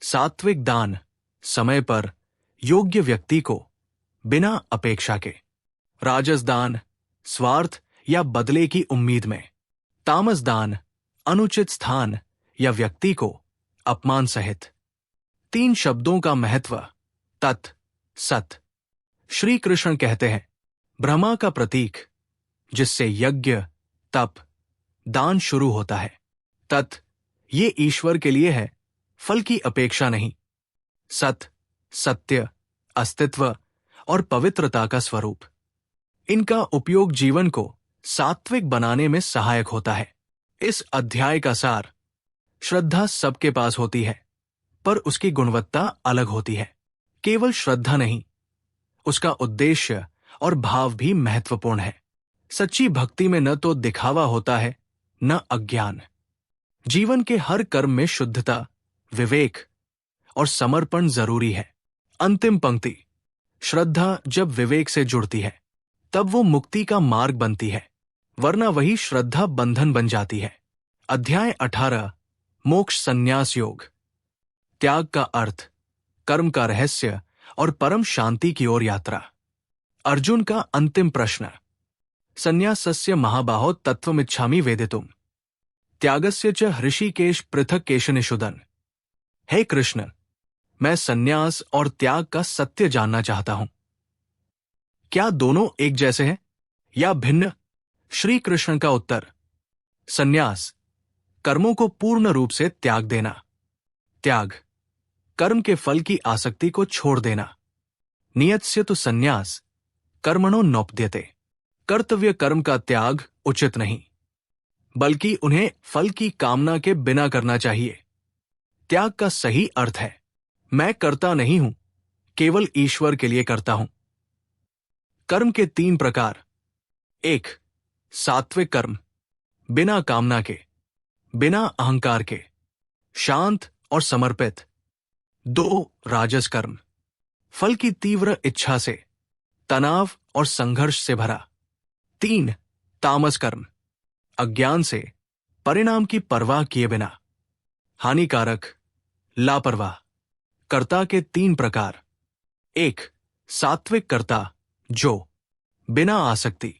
सात्विक दान, समय पर, योग्य व्यक्ति को, बिना अपेक्षा के। राजस दान, स्वार्थ या बदले की उम्मीद में। तामस दान, अनुचित स्थान या व्यक्ति को, अपमान सहित। 3 शब्दों का महत्व, तत्, सत। श्री कृष्ण कहते हैं, ब्रह्मा का प्रतीक, जिससे यज्ञ, तप, दान शुरू होता है। तत्, ये ईश्वर के लिए है, फल की अपेक्षा नहीं। सत, सत्य, अस्तित्व और पवित्रता का स्वरूप। इनका उपयोग जीवन को सात्विक बनाने में सहायक होता है। इस अध्याय का सार, श्रद्धा सबके पास होती है, पर उसकी गुणवत्ता अलग होती है। केवल श्रद्धा नहीं, उसका उद्देश्य और भाव भी महत्वपूर्ण है। सच्ची भक्ति में न तो दिखावा होता है, न अज्ञान। जीवन के हर कर्म में शुद्धता, विवेक और समर्पण जरूरी है। अंतिम पंक्ति, श्रद्धा जब विवेक से जुड़ती है, तब वो मुक्ति का मार्ग बनती है, वरना वही श्रद्धा बंधन बन जाती है। अध्याय 18, मोक्ष संन्यास योग। त्याग का अर्थ, कर्म का रहस्य और परम शांति की ओर यात्रा। अर्जुन का अंतिम प्रश्न, संन्यासस्य महाबाहो तत्त्वमिच्छामि वेदितुम्, त्यागस्य च हृषिकेश पृथक केशनिषुदन। हे कृष्ण, मैं संन्यास और त्याग का सत्य जानना चाहता हूं। क्या दोनों एक जैसे हैं या भिन्न? श्री कृष्ण का उत्तर, संन्यास, कर्मों को पूर्ण रूप से त्याग देना। त्याग, कर्म के फल की आसक्ति को छोड़ देना। नियत्स्य तु संन्यास, कर्मणो नोप्यते। कर्तव्य कर्म का त्याग उचित नहीं, बल्कि उन्हें फल की कामना के बिना करना चाहिए। त्याग का सही अर्थ है, मैं करता नहीं हूं, केवल ईश्वर के लिए करता हूं। कर्म के 3 प्रकार। 1. सात्विक कर्म, बिना कामना के, बिना अहंकार के, शांत और समर्पित। 2. राजस कर्म, फल की तीव्र इच्छा से, तनाव और संघर्ष से भरा। 3. तामस कर्म, अज्ञान से, परिणाम की परवाह किए बिना, हानिकारक, लापरवाह। कर्ता के 3 प्रकार। 1. सात्विक कर्ता, जो बिना आसक्ति,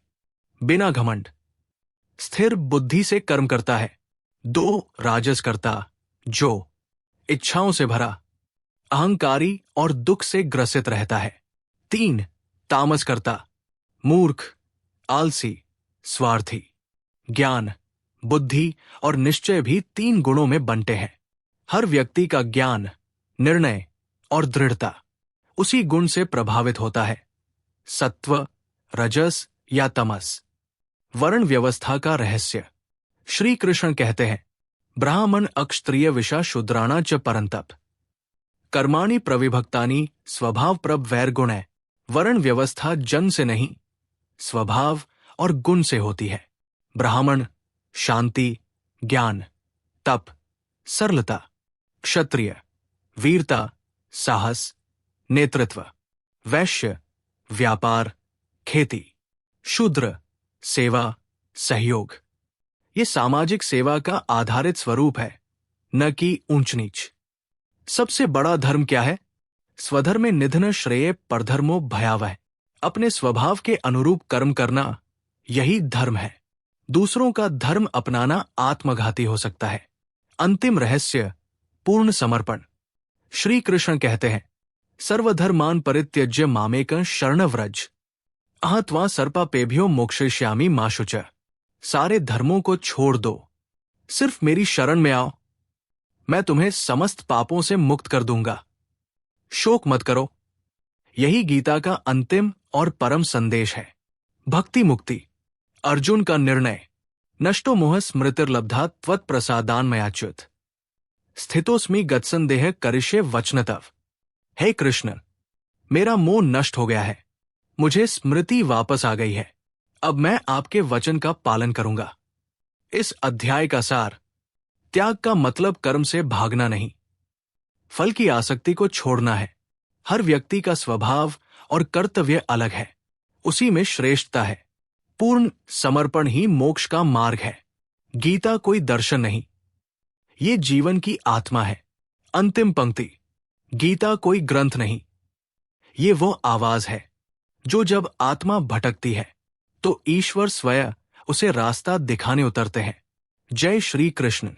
बिना घमंड, स्थिर बुद्धि से कर्म करता है। 2. राजस कर्ता, जो इच्छाओं से भरा, अहंकारी और दुख से ग्रसित रहता है। 3. तामस कर्ता, मूर्ख, आलसी, स्वार्थी। ज्ञान, बुद्धि और निश्चय भी 3 गुणों में बंटे हैं। हर व्यक्ति का ज्ञान, निर्णय और दृढ़ता उसी गुण से प्रभावित होता है, सत्व, रजस या तमस। वर्ण व्यवस्था का रहस्य। श्री कृष्ण कहते हैं, ब्राह्मण अक्षत्रिय विशा शूद्राणा च परंतप। कर्माणि प्रविभक्तानि स्वभाव प्रभ वैर गुण है। वर्ण व्यवस्था जन्म से नहीं, स्वभाव और गुण से होती है। ब्राह्मण, शांति, ज्ञान, तप, सरलता। क्षत्रिय, वीरता, साहस, नेतृत्व। वैश्य, व्यापार, खेती। शूद्र, सेवा, सहयोग। ये सामाजिक सेवा का आधारित स्वरूप है, न कि ऊंच नीच। सबसे बड़ा धर्म क्या है? स्वधर्मे निधन श्रेय परधर्मो भयावह। अपने स्वभाव के अनुरूप कर्म करना यही धर्म है। दूसरों का धर्म अपनाना आत्मघाती हो सकता है। अंतिम रहस्य पूर्ण समर्पण। श्री कृष्ण कहते हैं, सर्वधर्मान परित्यज्य मामेकं शरणं व्रज, अहत्वा सर्पापेभ्यो मोक्षयिष्यामि मा शुचः। सारे धर्मों को छोड़ दो, सिर्फ मेरी शरण में आओ, मैं तुम्हें समस्त पापों से मुक्त कर दूंगा। शोक मत करो। यही गीता का अंतिम और परम संदेश है। भक्ति मुक्ति। अर्जुन का निर्णय, नष्टो मोह स्मृतिर्लब्धा त्वत्प्रसादान्मयाच्युत, स्थितोस्मि गत्संदेह करिष्ये वचनतव। हे कृष्ण, मेरा मोह नष्ट हो गया है, मुझे स्मृति वापस आ गई है, अब मैं आपके वचन का पालन करूंगा। इस अध्याय का सार, त्याग का मतलब कर्म से भागना नहीं, फल की आसक्ति को छोड़ना है। हर व्यक्ति का स्वभाव और कर्तव्य अलग है, उसी में श्रेष्ठता है। पूर्ण समर्पण ही मोक्ष का मार्ग है। गीता कोई दर्शन नहीं, ये जीवन की आत्मा है। अंतिम पंक्ति, गीता कोई ग्रंथ नहीं, ये वो आवाज है जो जब आत्मा भटकती है तो ईश्वर स्वयं उसे रास्ता दिखाने उतरते हैं। जय श्री कृष्ण।